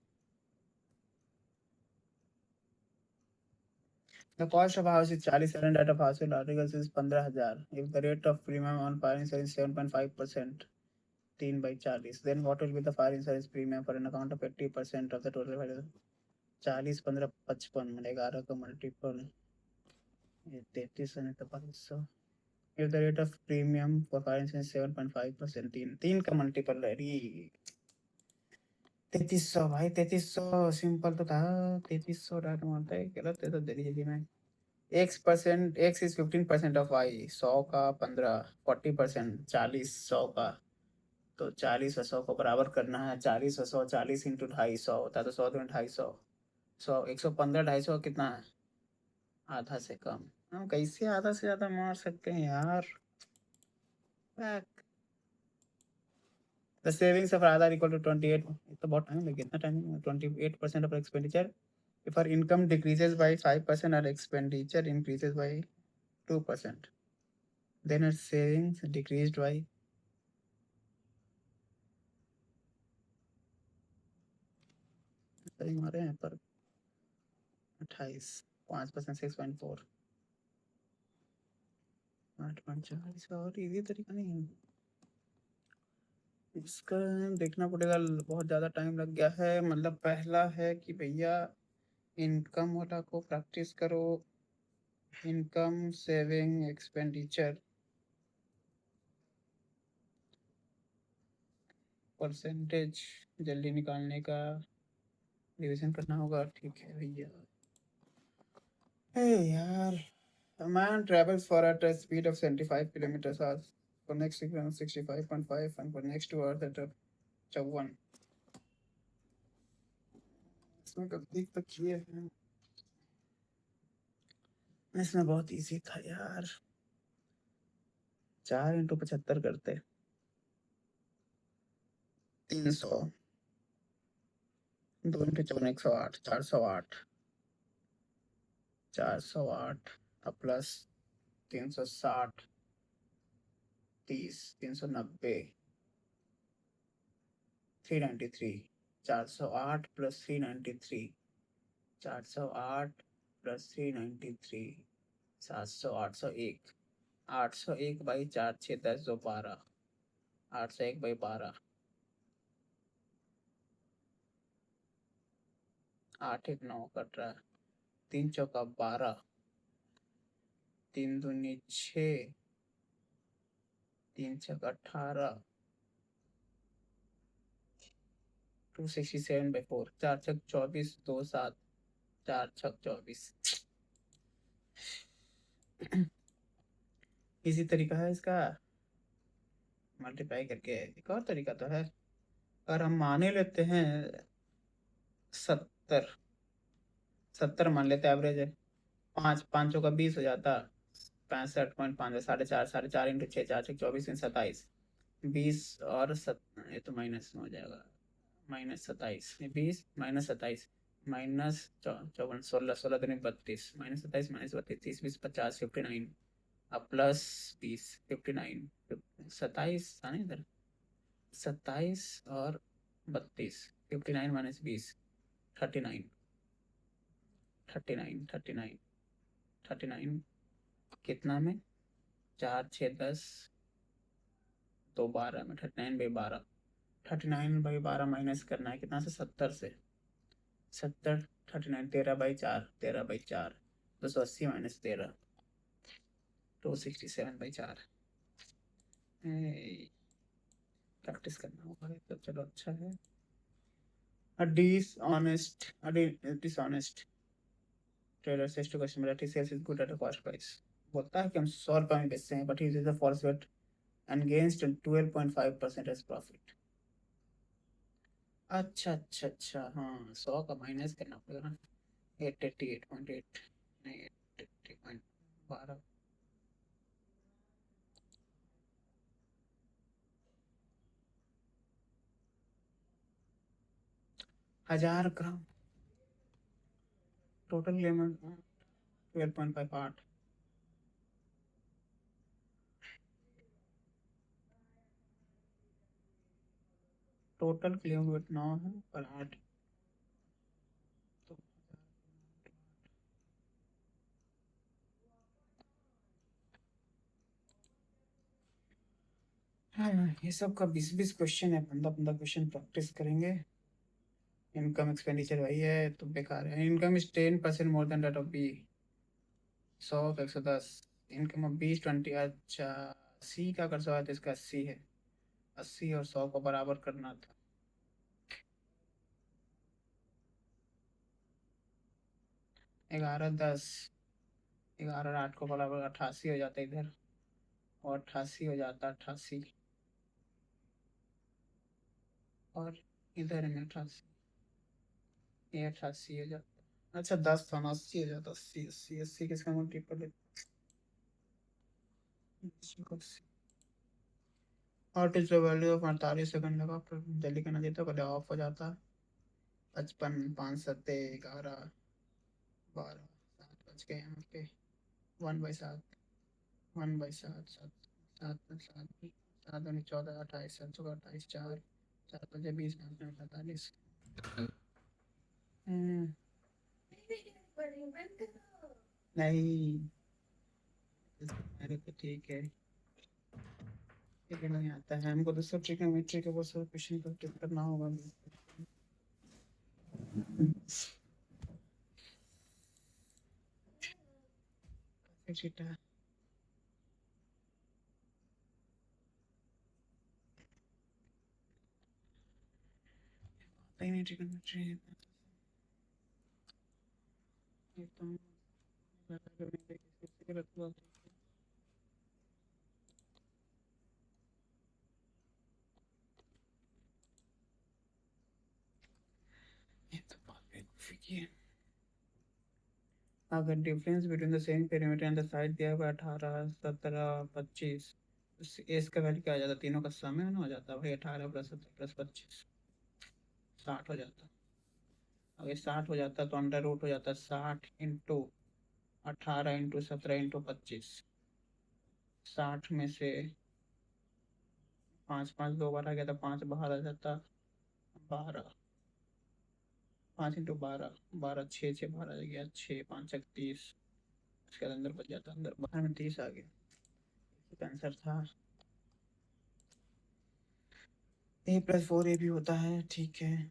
The cost of a house is 40 and that of household articles is 15,000. If the rate of premium on fire insurance is 7.5%, 3/40, then what will be the fire insurance premium for an account of 80% of the total value? 40, 15, 55 मैंने 11 का multiple 33 है तो 500। If the rate of premium for fire insurance is 7.5%, 3 का multiple है। 3300 भाई, 3300 simple तो था। 3300 data मारता है गलत है तो जल्दी जल्दी में। x% x is 15% of y, 100 का 15, 40%, 40 100 का, तो 40 और 100 को बराबर करना है। 40 और 100, 40 इंटू 250 होता है तो 100 दूनी 250, 100 115, 250 कितना है? आधा से कम। हम कैसे आधा से ज्यादा मार सकते हैं यार? The savings of Aadhaar equal to 28, तो बहुत टाइम लगे, कितना time? 28% of expenditure. If our income decreases by 5% our expenditure increases by 2%, then our savings decreased by सही मारे हैं पर 28, 5%, 6.4, 8.4। इसका और इजी तरीका नहीं है, इसका देखना पड़ेगा। बहुत ज़्यादा टाइम लग गया है। मतलब पहला है कि भैया इनकम वाला को प्रैक्टिस करो, इनकम सेविंग एक्सपेंडिचर परसेंटेज जल्दी निकालने का डिवीजन करना होगा। ठीक है भैया। यार, a man travels for at a speed of 75 kilometers hour for next sequence 65.5 and for next 2 hours at a 54. इसमें गलती तो किए हैं, इसमें बहुत इजी था यार। 4 × 75 करते 300, 2 × 4 108, 408, 408 अब plus 360, 30, 390, 393, 408 plus 393, 408 plus 393, 700, 801, 801 by 4 6 10 2 12, 801 by 12, 8 1 9 cut रहा है, 3 चौका 12, 3 दूनी 6, 3 छक 18, 267/4, 4 छक 24, 2 7, 4 छक 24। इसी तरीका है इसका, मल्टीप्लाई करके। एक और तरीका तो है, अगर हम माने लेते हैं 70, 70 मान लेते एवरेज है, 5 5 का 20 हो जाता, 65.5, 4.5, 4.5 इंटू 6, 4 6 24, 27, 20 और ये तो माइनस में हो जाएगा, -27, 20 -27, -54, 16 16 दूनी 32, -27 -32, 30 20 50, 59, अब प्लस 20, 59, 27 था ना इधर, 27 और 32, 59 - 20, 39, 39, 39, 39 कितना में, 4 6 10 2 12 में, 39/12, 39/12 माइनस करना है कितना से, 70 से, 70, 39, 13/4, 13/4, 280 - 13, 267/4। प्रैक्टिस करना होगा तो चलो अच्छा है। A dishonest trader says to customer that his sales is good at a cost price. बोलता है कि हम 100 रुपये में बेचते हैं, but he uses a false bet and gains 12.5% as profit. अच्छा अच्छा अच्छा, हाँ 100 का माइनस करना पड़ेगा ना, 888.8, नहीं 880.12, 1000 gram total lemon 12.58, total claim weight 9 है पर 8, तो हाँ ये सब का 20 क्वेश्चन है, 15 क्वेश्चन प्रैक्टिस करेंगे। इनकम एक्सपेंडिचर वही है तो बेकार है, income is 10% more than that of B, 100 का 110, इनकम ऑफ बी 20, अच्छा सी का कर सकता है, इसका 80 है, 80 और 100 को बराबर करना था, 11 10, 11 8 को बराबर 88 हो जाता है इधर, और 88 हो जाता, 88 और इधर में 88, ये 88 हो जाता, अच्छा 10 था ना, 80 हो जाता, 80 80 80 किसका मल्टीपल है, और is the value of 48 second लगा, फिर जल्दी करना देता पहले ऑफ हो जाता, 55 5 7 11 12 7 बज गए यहाँ पे, 1/7, 1/7, 7 7 7 7 दूनी 14 28, 7 चौका 28, 4 4 बजे 20 5 मिनट 45। नहीं मेरे को ठीक है, ठीक है, नहीं आता है हमको, दूसरा ट्रिग्नोमेट्री का वो सब क्वेश्चन प्रैक्टिस करना होगा। थीटा नहीं, ट्रिग्नोमेट्री एकदम ये तो ये अगर difference between the same perimeter and the side दिया हुआ 18 17 25, एस का वैल्यू क्या आ जाता है, तीनों का सम है ना, हो जाता है भाई 18 प्लस 17 प्लस 25 60 हो जाता। अगर 60 हो जाता तो अंडर रूट हो जाता 60 × 18 × 17 × 25। 60 में से 5 5 दो बार आ गया था, 5 बाहर आ जाता 12, 5 × 12 12, 6 6 बाहर आ गया, 6 5 30, उसके बाद अंदर बच जाता, अंदर बाहर में 30 आ गया। तो आंसर था A+4 ए भी होता है, ठीक है।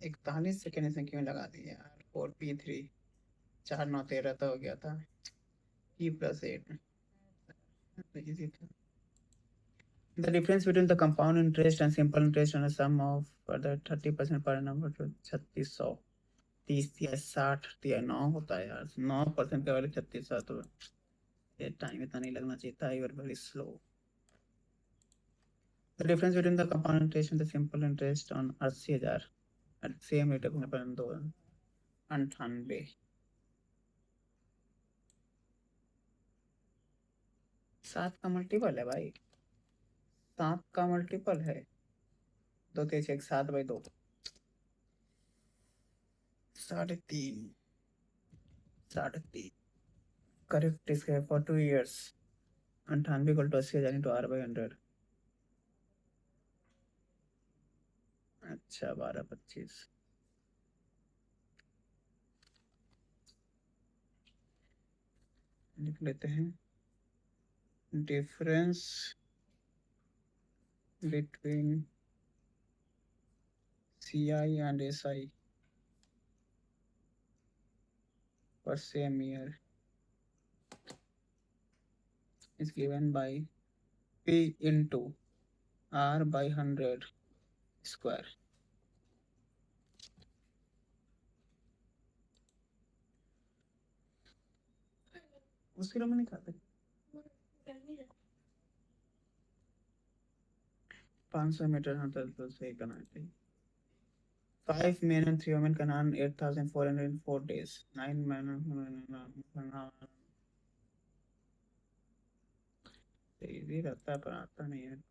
41 सेकेंड इसमें क्यों लगा दिया यार, 4P3, 4 9 13 तो हो गया था, E+8 इजी था। The difference between the compound interest and simple interest and a sum of further 30% per number to 3600, 30 या 60 या 9 होता है यार, 9% का वैल्यू 3600, तो ये टाइम इतना नहीं लगना चाहिए था, you are very slow. The difference between the compound interest and the simple interest on 80,000 at same rate of 98, 7 का मल्टीपल है भाई, 7 का मल्टीपल है, 2 3 1 7/2, 3.5, 3.5। करेक्ट इसका for 2 years 98 equal to 80,000 into R/100। अच्छा 12 25 लिख लेते हैं। Difference between CI and SI for same year is given by P into R/100 square। उसके लिए मैंने कहा था 500 मीटर, हाँ तो सही करना चाहिए। 5 men and 3 women can earn 8,400 in 4 days। 9 men easy रहता है पर आता नहीं है।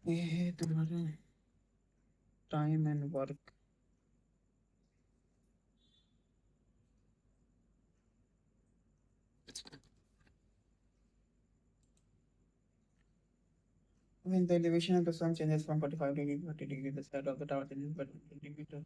ये है तुम्हारा time and work. When the elevation of the sun changes from 45 degree to 30 degree, the side of the tower changes by 20 centimeter.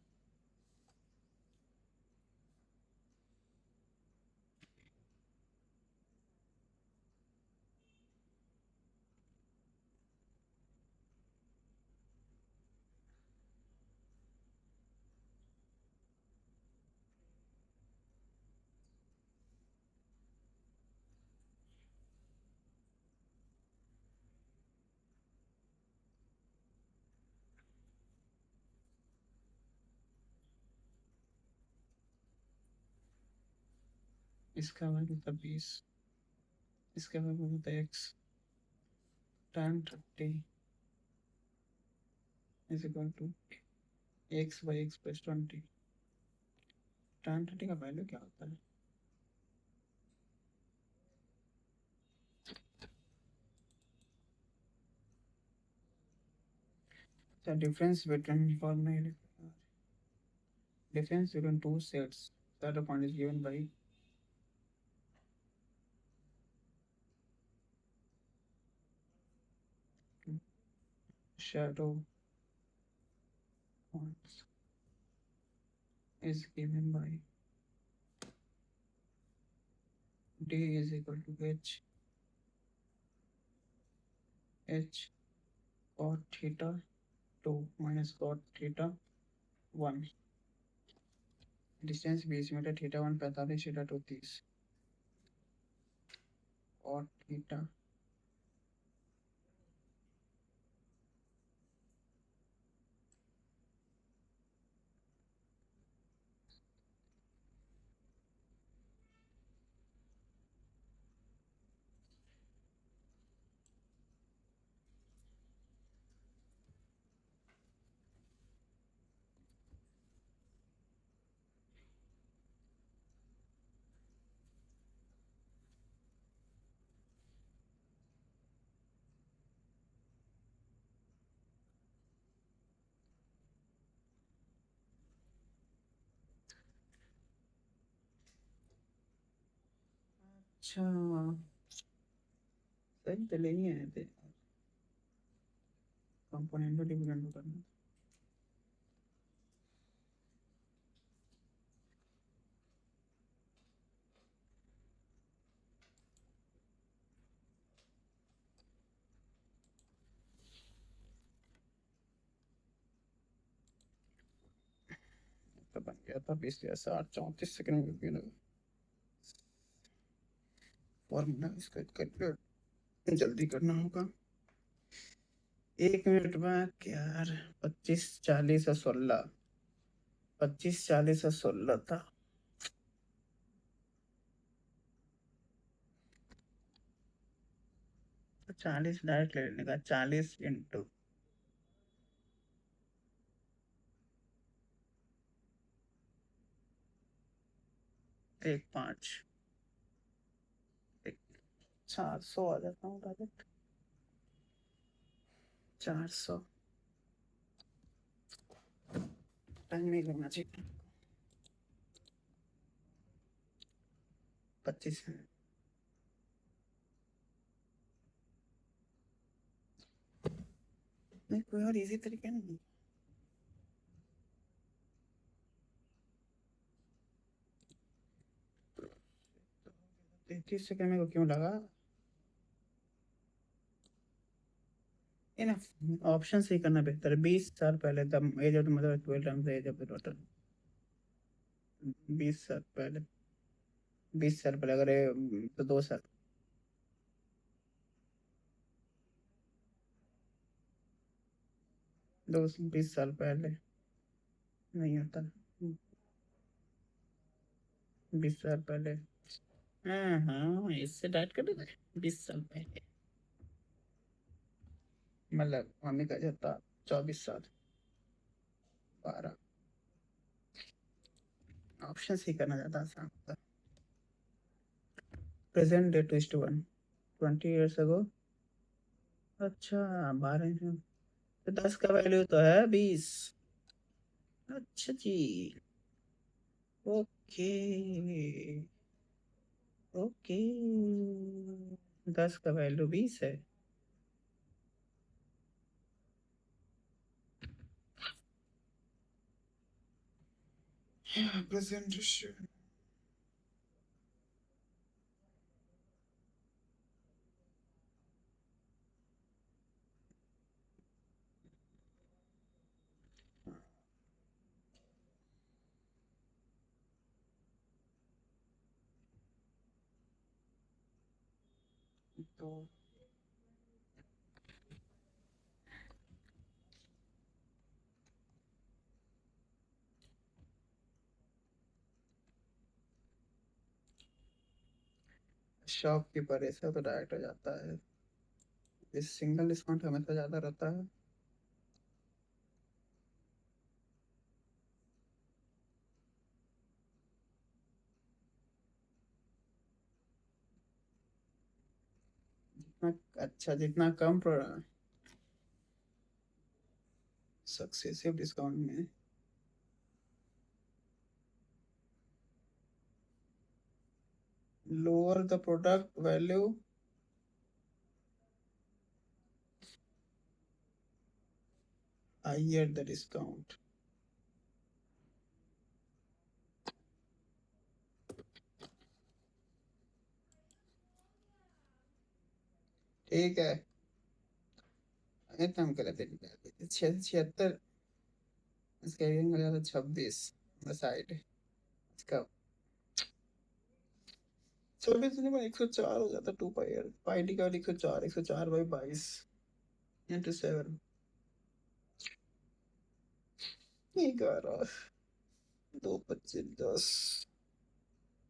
इसका वैल्यू था 20, इसका वैल्यू था x, tan 30 is equal to x/x plus 20। tan 30 का value क्या होता है? The difference between two sets, that the point is given by shadow points is given by d is equal to h cot theta 2 minus cot theta 1। Distance 20 metre, theta 1 45, theta 2 30, और theta अच्छा, सही तो नहीं आए थे। Component को different करना। तो बन गया था 20,60 34 सेकंड में भी लगा। फॉर्मूला इसका कैलकुलेट जल्दी करना होगा। 1 मिनट में यार, 25 40 और 16, 25 40 और 16 था। तो 40 डायरेक्ट ले लेने का, 40 इंटू 1 5, 400 आ जाता हूँ डायरेक्ट। 400 टाइम नहीं लगना चाहिए। 25 नहीं, कोई और इजी तरीका नहीं। 33 सेकंड में को क्यों लगा? ये ना, ऑप्शन से ही करना बेहतर है। 20 साल पहले, the age of the mother 12 times the age of the daughter. 20 साल पहले, 20 साल पहले अगर तो 2 साल। 20 साल पहले नहीं होता। 20 साल पहले। हाँ हाँ, इससे डाइट कर देते। 20 साल पहले मतलब मम्मी का जब था 24 साल। 12। ऑप्शन सी करना ज्यादा आसान होता। प्रेजेंट डे टू इस्ट 1, 20 years ago। अच्छा, 12 तो 10 का वैल्यू तो है 20। अच्छा जी। ओके। ओके, 10 का वैल्यू 20 है। प्रेजेंटेशन। तो शॉपकीपर ऐसा तो डायरेक्ट हो जाता है। इस सिंगल डिस्काउंट हमेशा ज्यादा रहता है। जितना अच्छा, जितना कम सक्सेसिव डिस्काउंट में lower the product value, higher the discount. ठीक है, इतना हम गलत है। 76, इसका रेटिंग हो जाता 26। साइड इसका 26 नहीं, 104 हो जाता। 2 पाई का 104, 104/22 into 7। 11, 2 25 10,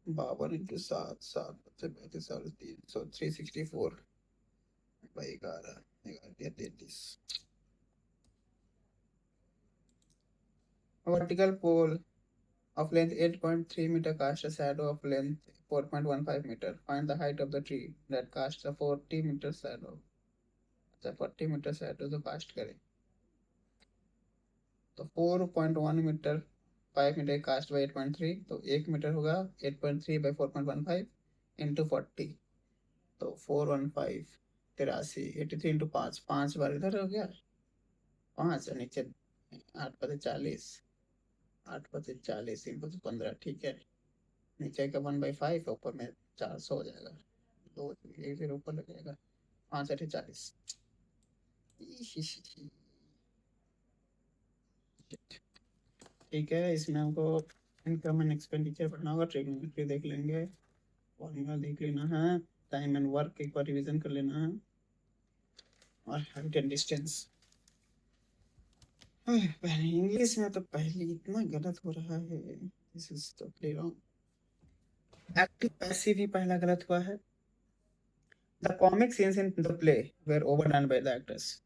52 into 7, 7 35 3, 364/11, 11 33। Vertical pole of length 8.3 meter cast a shadow of length 4.15 meter. Find the height of the tree that casts a 40 meter shadow. अच्छा, 40 मीटर shadow तो कास्ट करें तो 4.1 मीटर, 5 मीटर कास्ट बाई 8.3, तो 1 metre होगा 8.3/4.15। Into 40, तो 415 83, 83 into 5, 5 बार इधर हो गया, 5 और नीचे 8 × 40, 8 × 40, 3 × 15, ठीक है। नीचे का 1/5, ऊपर में 400 हो जाएगा, दो एक जीरो ऊपर लग जाएगा, 5 × 8 = 40। ठीक है, इसमें हमको इनकम एंड एक्सपेंडिचर पढ़ना होगा, ट्रिग्नोमेट्री देख लेंगे, फॉर्मूला देख लेना है, टाइम एंड वर्क एक बार रिवीजन कर लेना है, और हाइट एंड डिस्टेंस। इंग्लिश में तो पहले इतना गलत हो रहा है, this is totally wrong. Active passive ही पहला गलत हुआ है। The comic scenes in the play were overdone by the actors.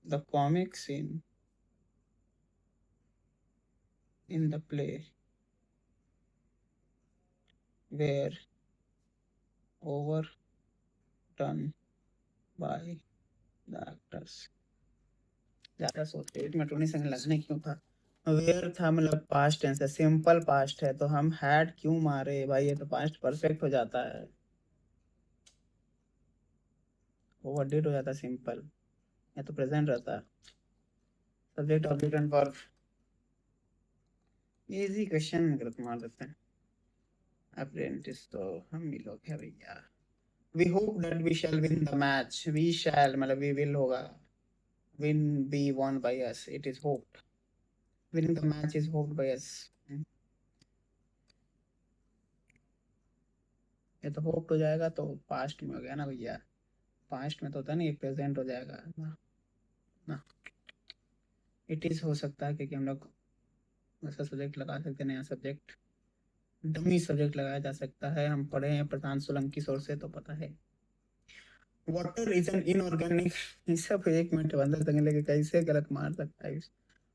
The comic scene in the play were overdone by the actors। ज्यादा सोचते एक मिनट उन्हीं संग लगने क्यों था, वेयर था मतलब पास्ट टेंस है, सिंपल पास्ट है, तो हम हैड क्यों मारे भाई, ये तो पास्ट परफेक्ट हो जाता है, ओवरडिड हो जाता है सिंपल, ये तो प्रेजेंट रहता है। Subject object and verb, easy question गलत मार देते हैं। अप्रेंटिस तो हम ही लोग हैं भैया। We hope that we shall win the match, we shall मतलब वी विल होगा, win be won by us, it is hoped, winning the match is hoped by us। ये तो होप्ड हो जाएगा तो पास्ट में हो गया ना भैया, पास्ट में तो होता नहीं, प्रेजेंट हो जाएगा ना, ना। इट इज हो सकता है क्योंकि हम लोग ऐसा सब्जेक्ट लगा सकते हैं, नया सब्जेक्ट, डमी सब्जेक्ट लगाया जा सकता है, हम पढ़े हैं प्रशांत सोलंकी सोर से तो पता है। वाटर इज एन इनऑर्गेनिक, सब एक मिनट बंदर तक लेके कैसे गलत मार सकता है।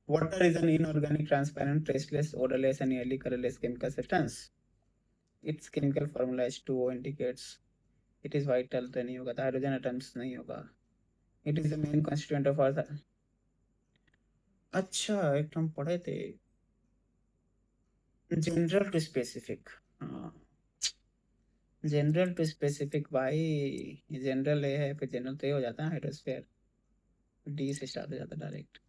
Water is an inorganic transparent tasteless odorless and nearly colorless chemical substance। its chemical formula is 2O indicates it is vital, तो नहीं होगा, तो हाइड्रोजन एटम्स नहीं होगा। it is the main constituent of earth। अच्छा एक तो हम पढ़े थे, जनरल टू स्पेसिफिक, हाँ जनरल टू स्पेसिफिक भाई, जनरल ए है फिर जनरल तो ये हो जाता है हाइड्रोस्फीयर, डी से स्टार्ट हो जाता है डायरेक्ट।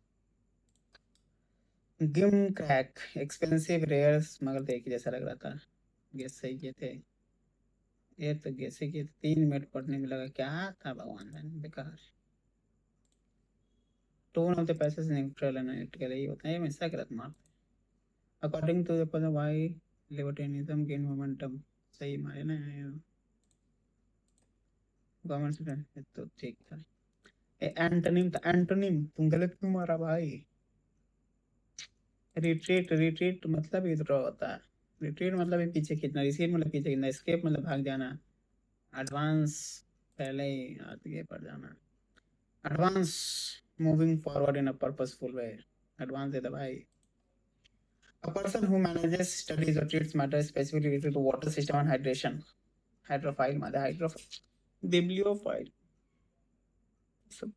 गिम क्रैक एक्सपेंसिव रेयर्स, मगर तो एक ही जैसा लग रहा था, गेस सही किए थे, ये तो गेस ही किए थे, 3 मिनट पढ़ने में लगा, क्या था भगवान जाने, बेकार। Tone of the passage neutral and analytical, यही होता है, ये हमेशा गलत मारते हैं। अकॉर्डिंग टू द पद वाई लिबर्टेनिज्म गेन मोमेंटम, सही मारे ना, गवर्नमेंट स्टूडेंट तो ठीक था। एंटोनिम था, एंटोनिम तुम गलत क्यों मारा भाई। रिट्रीट, रिट्रीट मतलब विथड्रॉ होता है, रिट्रीट मतलब ये पीछे खींचना, रिसीव मतलब पीछे खींचना, एस्केप मतलब भाग जाना, एडवांस पहले ही आगे बढ़ जाना, advance moving forward in a purposeful way, advance है तो भाई। A person who manages, studies or treats matters specifically related to water system and hydration, हाइड्रोफाइल मतलब हाइड्रोफाइल, बिब्लियोफाइल, सब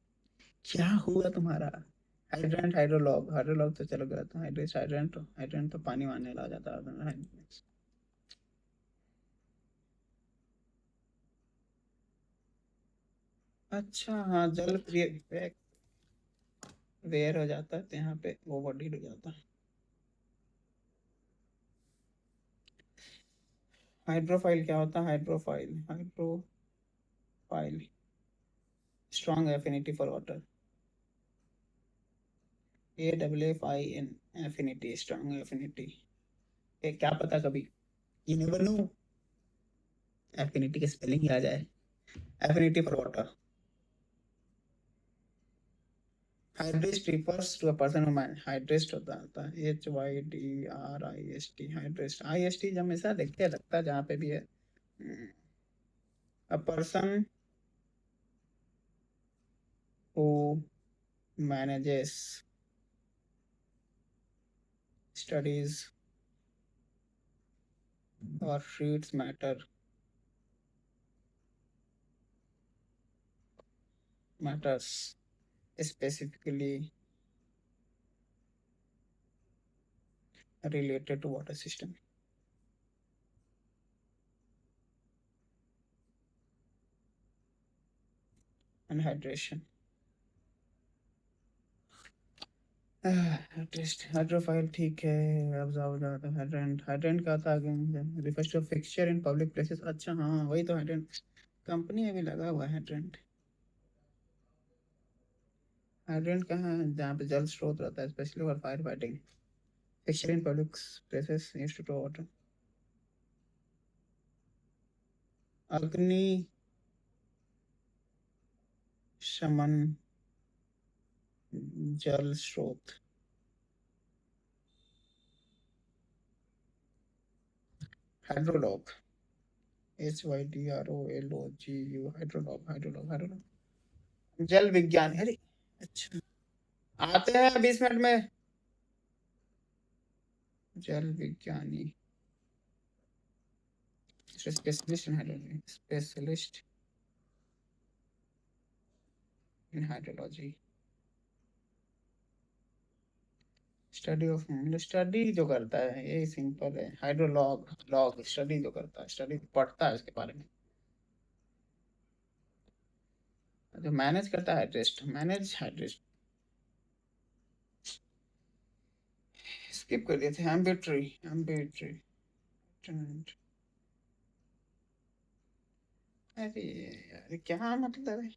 क्या हुआ तुम्हारा। हाइड्रेंट हाइड्रोलॉग, हाइड्रोलॉग तो चलो गलत है, हाइड्रेट हाइड्रेंट, हाइड्रेंट तो पानी मारने लगा जाता है। अच्छा हाँ, जल वेयर हो जाता है तो यहाँ पे ओवरडीड हो जाता है। हाइड्रोफाइल क्या होता है, hydrophile, hydrophile strong affinity for water, AFFIN, affinity, strong affinity, ये क्या पता कभी, यू नेवर नो, एफिनिटी की स्पेलिंग ही आ जाए, affinity for water. Hydrist refers to a person who man hydrist होता है HYDRIST, हाइड्रेस्ट, IST जब हमेशा देखते लगता है जहाँ पे भी है। a person who manages, studies or treats matters specifically related to water system। and hydration. Test hydrophile ठीक है. ऑब्जर्व ज़्यादा हाइड्रेंट हाइड्रेंट का था आगे. Refers to fixture in public places. अच्छा हाँ वही तो हाइड्रेंट कंपनी में भी लगा हुआ है हाइड्रेंट. हाइड्रेंट कहाँ है जहाँ पे जल स्रोत रहता है specially for fire fighting. Fixture in public places used to throw water. अग्नि शमन जल स्रोत. हाइड्रोलॉग. HYDROLOGU. हाइड्रोलॉग हाइड्रोलॉग हाइड्रोलॉग. जल विज्ञान. अरे अच्छा आते हैं 20 मिनट में. जल विज्ञानी. Specialist in hydrology. Specialist in hydrology. Study of study जो करता है ये सिंपल है. हाइड्रोलॉग लॉग स्टडी जो करता है स्टडी पढ़ता है उसके बारे में. जो मैनेज करता है हाइड्रेस्ट मैनेज हाइड्रेस्ट. स्किप कर दिए थे. एम्बिट्री एम्बिट्री. अरे यार क्या मतलब है.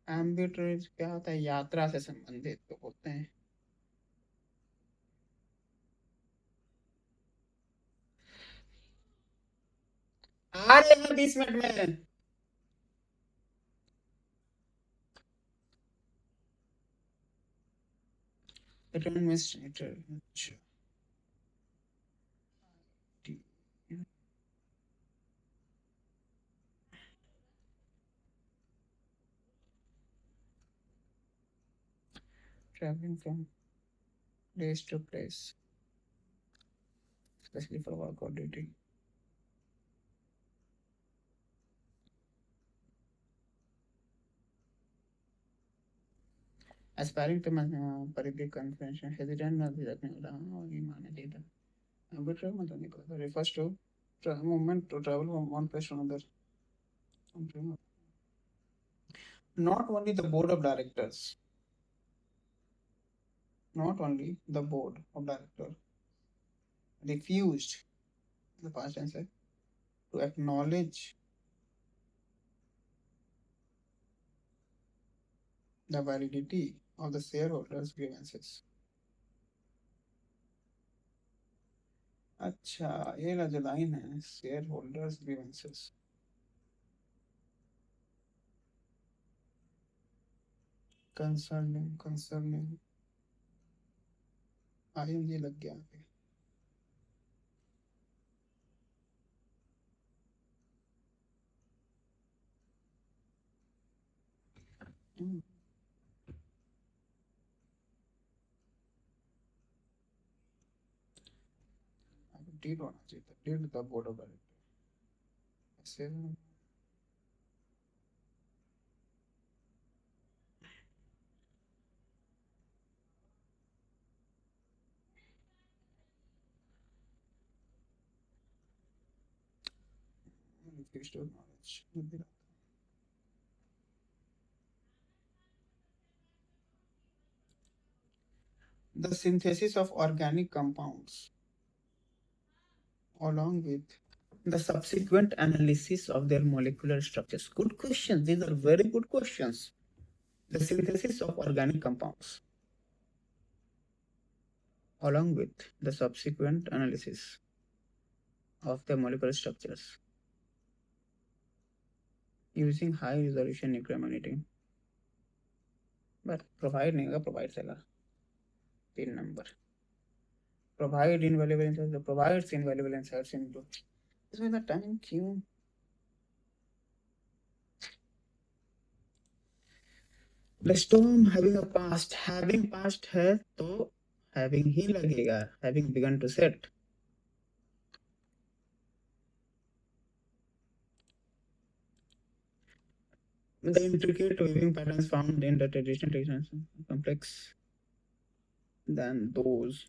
एम्बिट्री क्या होता है. यात्रा से संबंधित तो होते हैं. आ रहे हैं 20 मिनट में. Return miss. अच्छा traveling from place to place especially for work or duty. Aspiring to परिधि कन्वेंशन हेजिटेंट नहीं रखने वाला. हाँ ये माने देता. arbitrary मतलब निकलता refers to movement to travel from one place to another. Not only the board of directors. Not only the board of directors refused the past answer to acknowledge the validity of the shareholders' grievances. अच्छा ये ना जो line है share holders grievances. Concerning ING लग गया पे. Deed होना चाहिए था. Deed the board of director ऐसे. refused to acknowledge. The synthesis of organic compounds along with the subsequent analysis of their molecular structures. Good questions. These are very good questions. The synthesis of organic compounds along with the subsequent analysis of their molecular structures using high resolution nuclear magnetic. But provide नहीं होगा. Provide चला. 3 number. Provide invaluable insights. The provides invaluable insights into. इसमें ना time क्यों. The storm having passed है तो having ही लगेगा. Having begun to set. The intricate weaving patterns found in the traditional traditions complex than those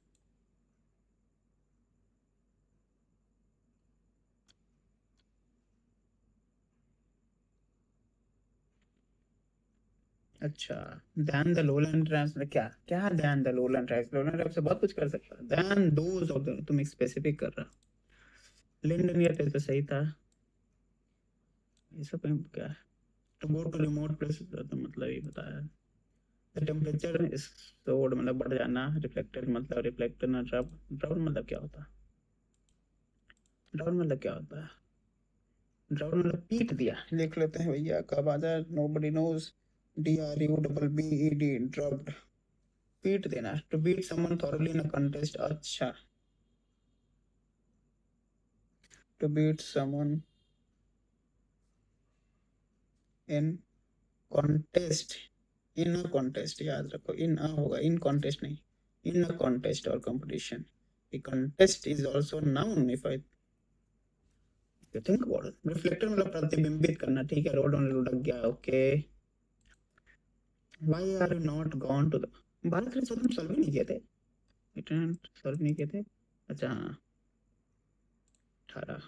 अच्छा, ध्यान the lowland tribes में क्या क्या ध्यान द लोलैंड ट्राइब्स से बहुत कुछ कर सकता है। ध्यान दोज ऑफ द, तुम स्पेसिफिक कर रहा। लिंडन या तो सही था। ये सब क्या है? To go to remote places तो मतलब ये बताया। द टेम्परेचर इज सोड मतलब बढ़ जाना, रिफ्लेक्टेड मतलब रिफ्लेक्ट ना, ड्रॉप ड्रॉप मतलब क्या होता है? ड्रॉप मतलब क्या होता है? ड्रॉप मतलब पीट दिया, लिख लेते हैं भैया, कब आ जाए, नोबडी नोज। DRUBBED ड्रॉप्ड, पीट देना, to beat someone thoroughly in a contest. अच्छा, to beat someone in contest, in a contest, याद रखो इन अ होगा, इन कॉन्टेस्ट नहीं, इन अ कॉन्टेस्ट और competition. A contest is also noun if I think about it. Reflector मतलब प्रतिबिंबित करना, ठीक है, रोड ऑन लुढ़क गया, okay. Why are you not gone to the, Bharat के तुम सॉल्व नहीं किए थे, रिटर्न सॉल्व नहीं किए थे। अच्छा हाँ, 18।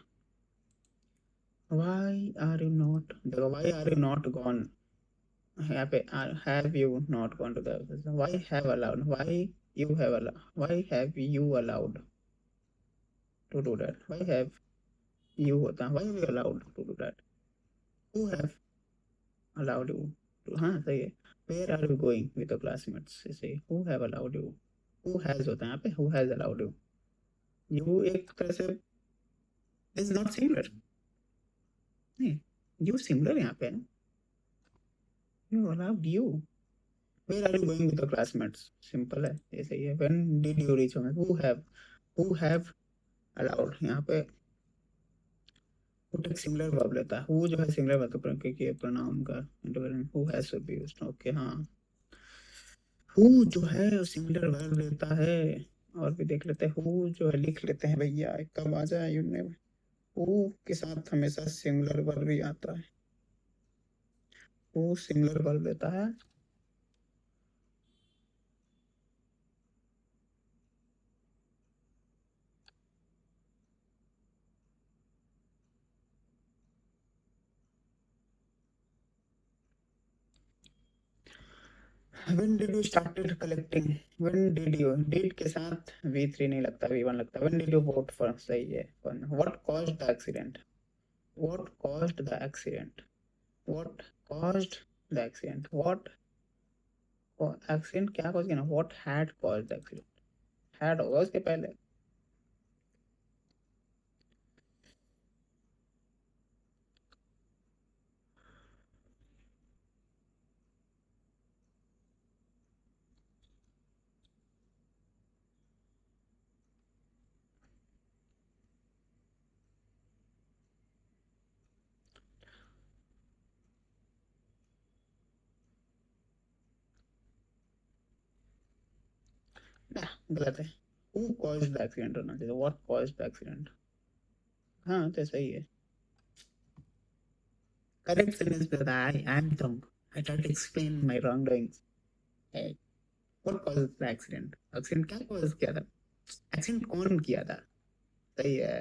Why are you not, देखो why are you not gone, यहाँ पे have you not gone to the, why have allowed, why you have allowed, why have you allowed to do that, why have you होता है, why have you allowed to do that, who have allowed you to, हाँ सही है। where are you going with your classmates, ऐसे who have allowed you, who has होता है यहाँ पे, who has allowed you। you एक तरह से is not singular, नहीं, you singular यहाँ पे है ना, you allowed you। where are you going with your classmates, simple है, ये सही है। when did you reach home, who have allowed, यहाँ पे एक सिंगुलर वर्ब लेता है, who जो है सिंगुलर वर्ब के प्रोनाउन का who has should be used, okay हाँ। who जो है सिंगुलर वर्ब लेता है। और भी देख लेते हैं, who जो है लिख लेते हैं भैया, कब आ जाए यूने, who के साथ हमेशा सिंगुलर वर्ब ही आता है, who सिंगुलर वर्ब लेता है। When did you started collecting, when did you, did के साथ V3 नहीं लगता, V1 लगता है। when did you vote for, सही है। what caused the accident, what caused the accident, what caused the accident, what accident क्या cause किया ना, what had caused the accident, had होगा उसके पहले। ना गलत है, who caused the accident होना चाहिए, what caused the accident। हाँ तो सही है। करेक्ट सेंटेंस पे था, I am dumb, I tried to explain my wrongdoings। hey, what caused the accident, accident क्या cause किया था, accident कौन किया था, सही है।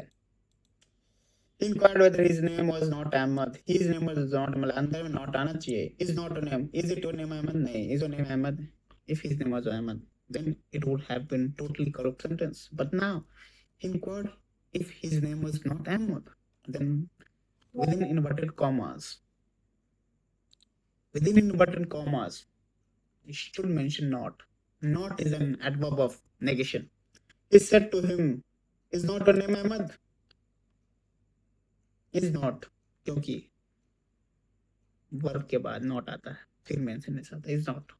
He inquired whether his name was not Ahmad, his name was not, मतलब अंदर में not आना चाहिए, is not a name, is it your name Ahmad, नहीं, is your name Ahmad, if his name was Ahmad then it would have been totally correct sentence, but now he inquired if his name was not Ahmad, then within inverted commas, within inverted commas you should mention not, not is an adverb of negation। he said to him, is not your name Ahmad, is not, क्योंकि verb के बाद not आता है, फिर mention नहीं आता, is not.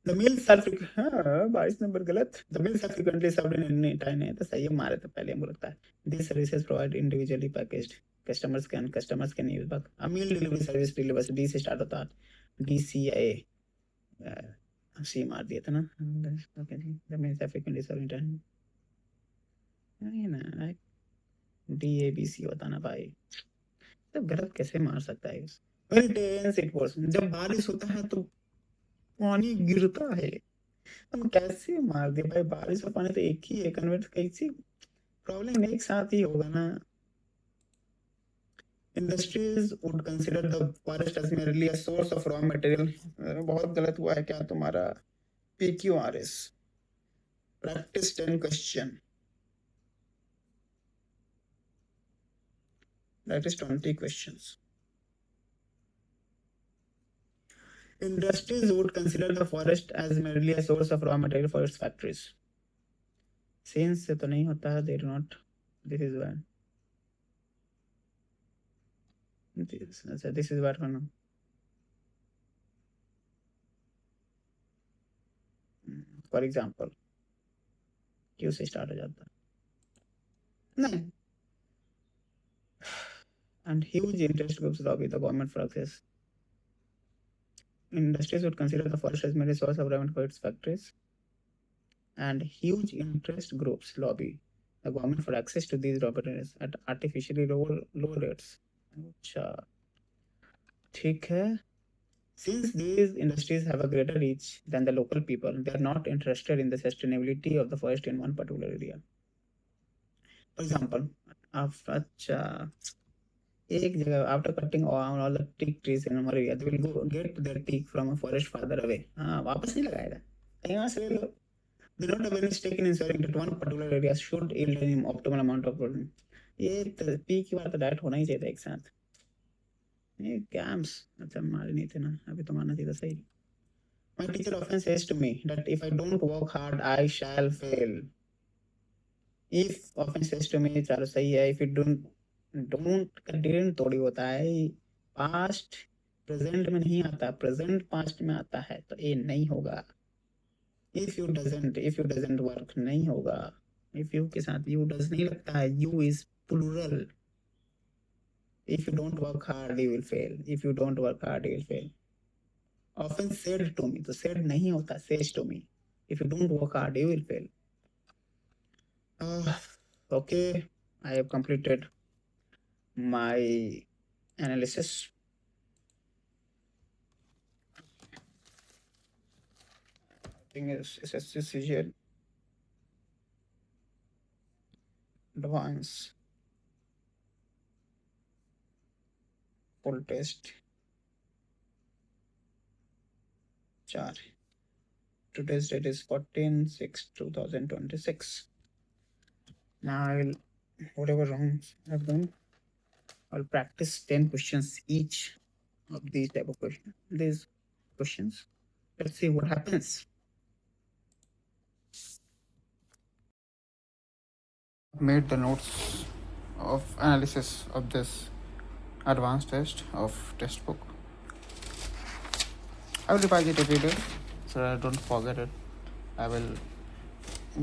The meals are, हाँ 22 नंबर गलत। The meals are frequently served in any time, नहीं तो सही है, मारे तो पहले हमको लगता है। This services provide individually packaged, customers can use but a meal delivery service delivers, D से स्टार्ट होता है, DCA, सी मार दिया था ना। ओके जी, the meals are frequently served in time, नहीं ना, DABC होता ना भाई, तो गलत कैसे मार सकता है। When it rains it pours, जब बारिश होता है तो पानी गिरता है, हम कैसे मार दे भाई, बारिश और पानी तो एक ही है, कन्वर्ट कैसे, प्रॉब्लम एक साथ ही होगा ना। Industries would consider the forest as merely a source of raw material. बहुत गलत हुआ है क्या तुम्हारा? PQRS. Practice 10 question. That is 20 questions. Industries would consider the forest as merely a source of raw material for its factories. Since से तो नहीं होता है, they do not. This is why. This is what होना. For example, क्यों से start हो जाता है? नहीं. And huge interest groups lobby the government for access. Industries would consider the forest as merely a source of revenue for its factories. And huge interest groups lobby the government for access to these raw materials at artificially low rates. अच्छा, ठीक है. Since these industries have a greater reach than the local people, they are not interested in the sustainability of the forest in one particular area. For example, after after cutting all the teak trees in our area, they will go get their teak from a forest farther away. वापस नहीं लगाएगा. यहाँ से ले लो. They don't have any stake in ensuring that one particular area should yield an optimal amount of production. ये P की बार तो direct होना ही चाहिए था एक साथ. ये कैम्प्स अच्छा मारे नहीं थे ना, अभी तो मारना चाहिए था. सही. My teacher often says to me that if I don't work hard, I shall fail. If often says to me, चलो सही है. If you didn't थोड़ी होता है. Past present में नहीं आता, present past में आता है, तो ये नहीं होगा. If you doesn't work नहीं होगा. If you के साथ you does नहीं लगता है. You is plural. If you don't work hard, you will fail. If you don't work hard, you will fail. Often said to me, तो said नहीं होता, says to me. If you don't work hard, you will fail. Okay, I have completed my analysis. I think it's SSC CGL Advanced Full Test 4. Today's date is 14/6/2026. Now whatever wrongs I've done, I'll practice 10 questions each of these type of questions. Let's see what happens. Made the notes of analysis of this advanced test of test book. I will revise it every day so I don't forget it. I will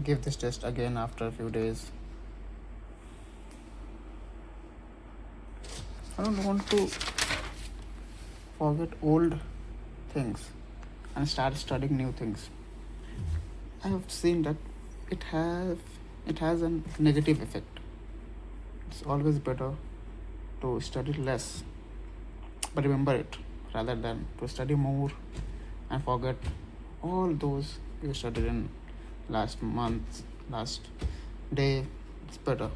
give this test again after a few days. I don't want to forget old things and start studying new things. I have seen that it has a negative effect. It's always better to study less but remember it rather than to study more and forget all those you studied in last month, last day. It's better.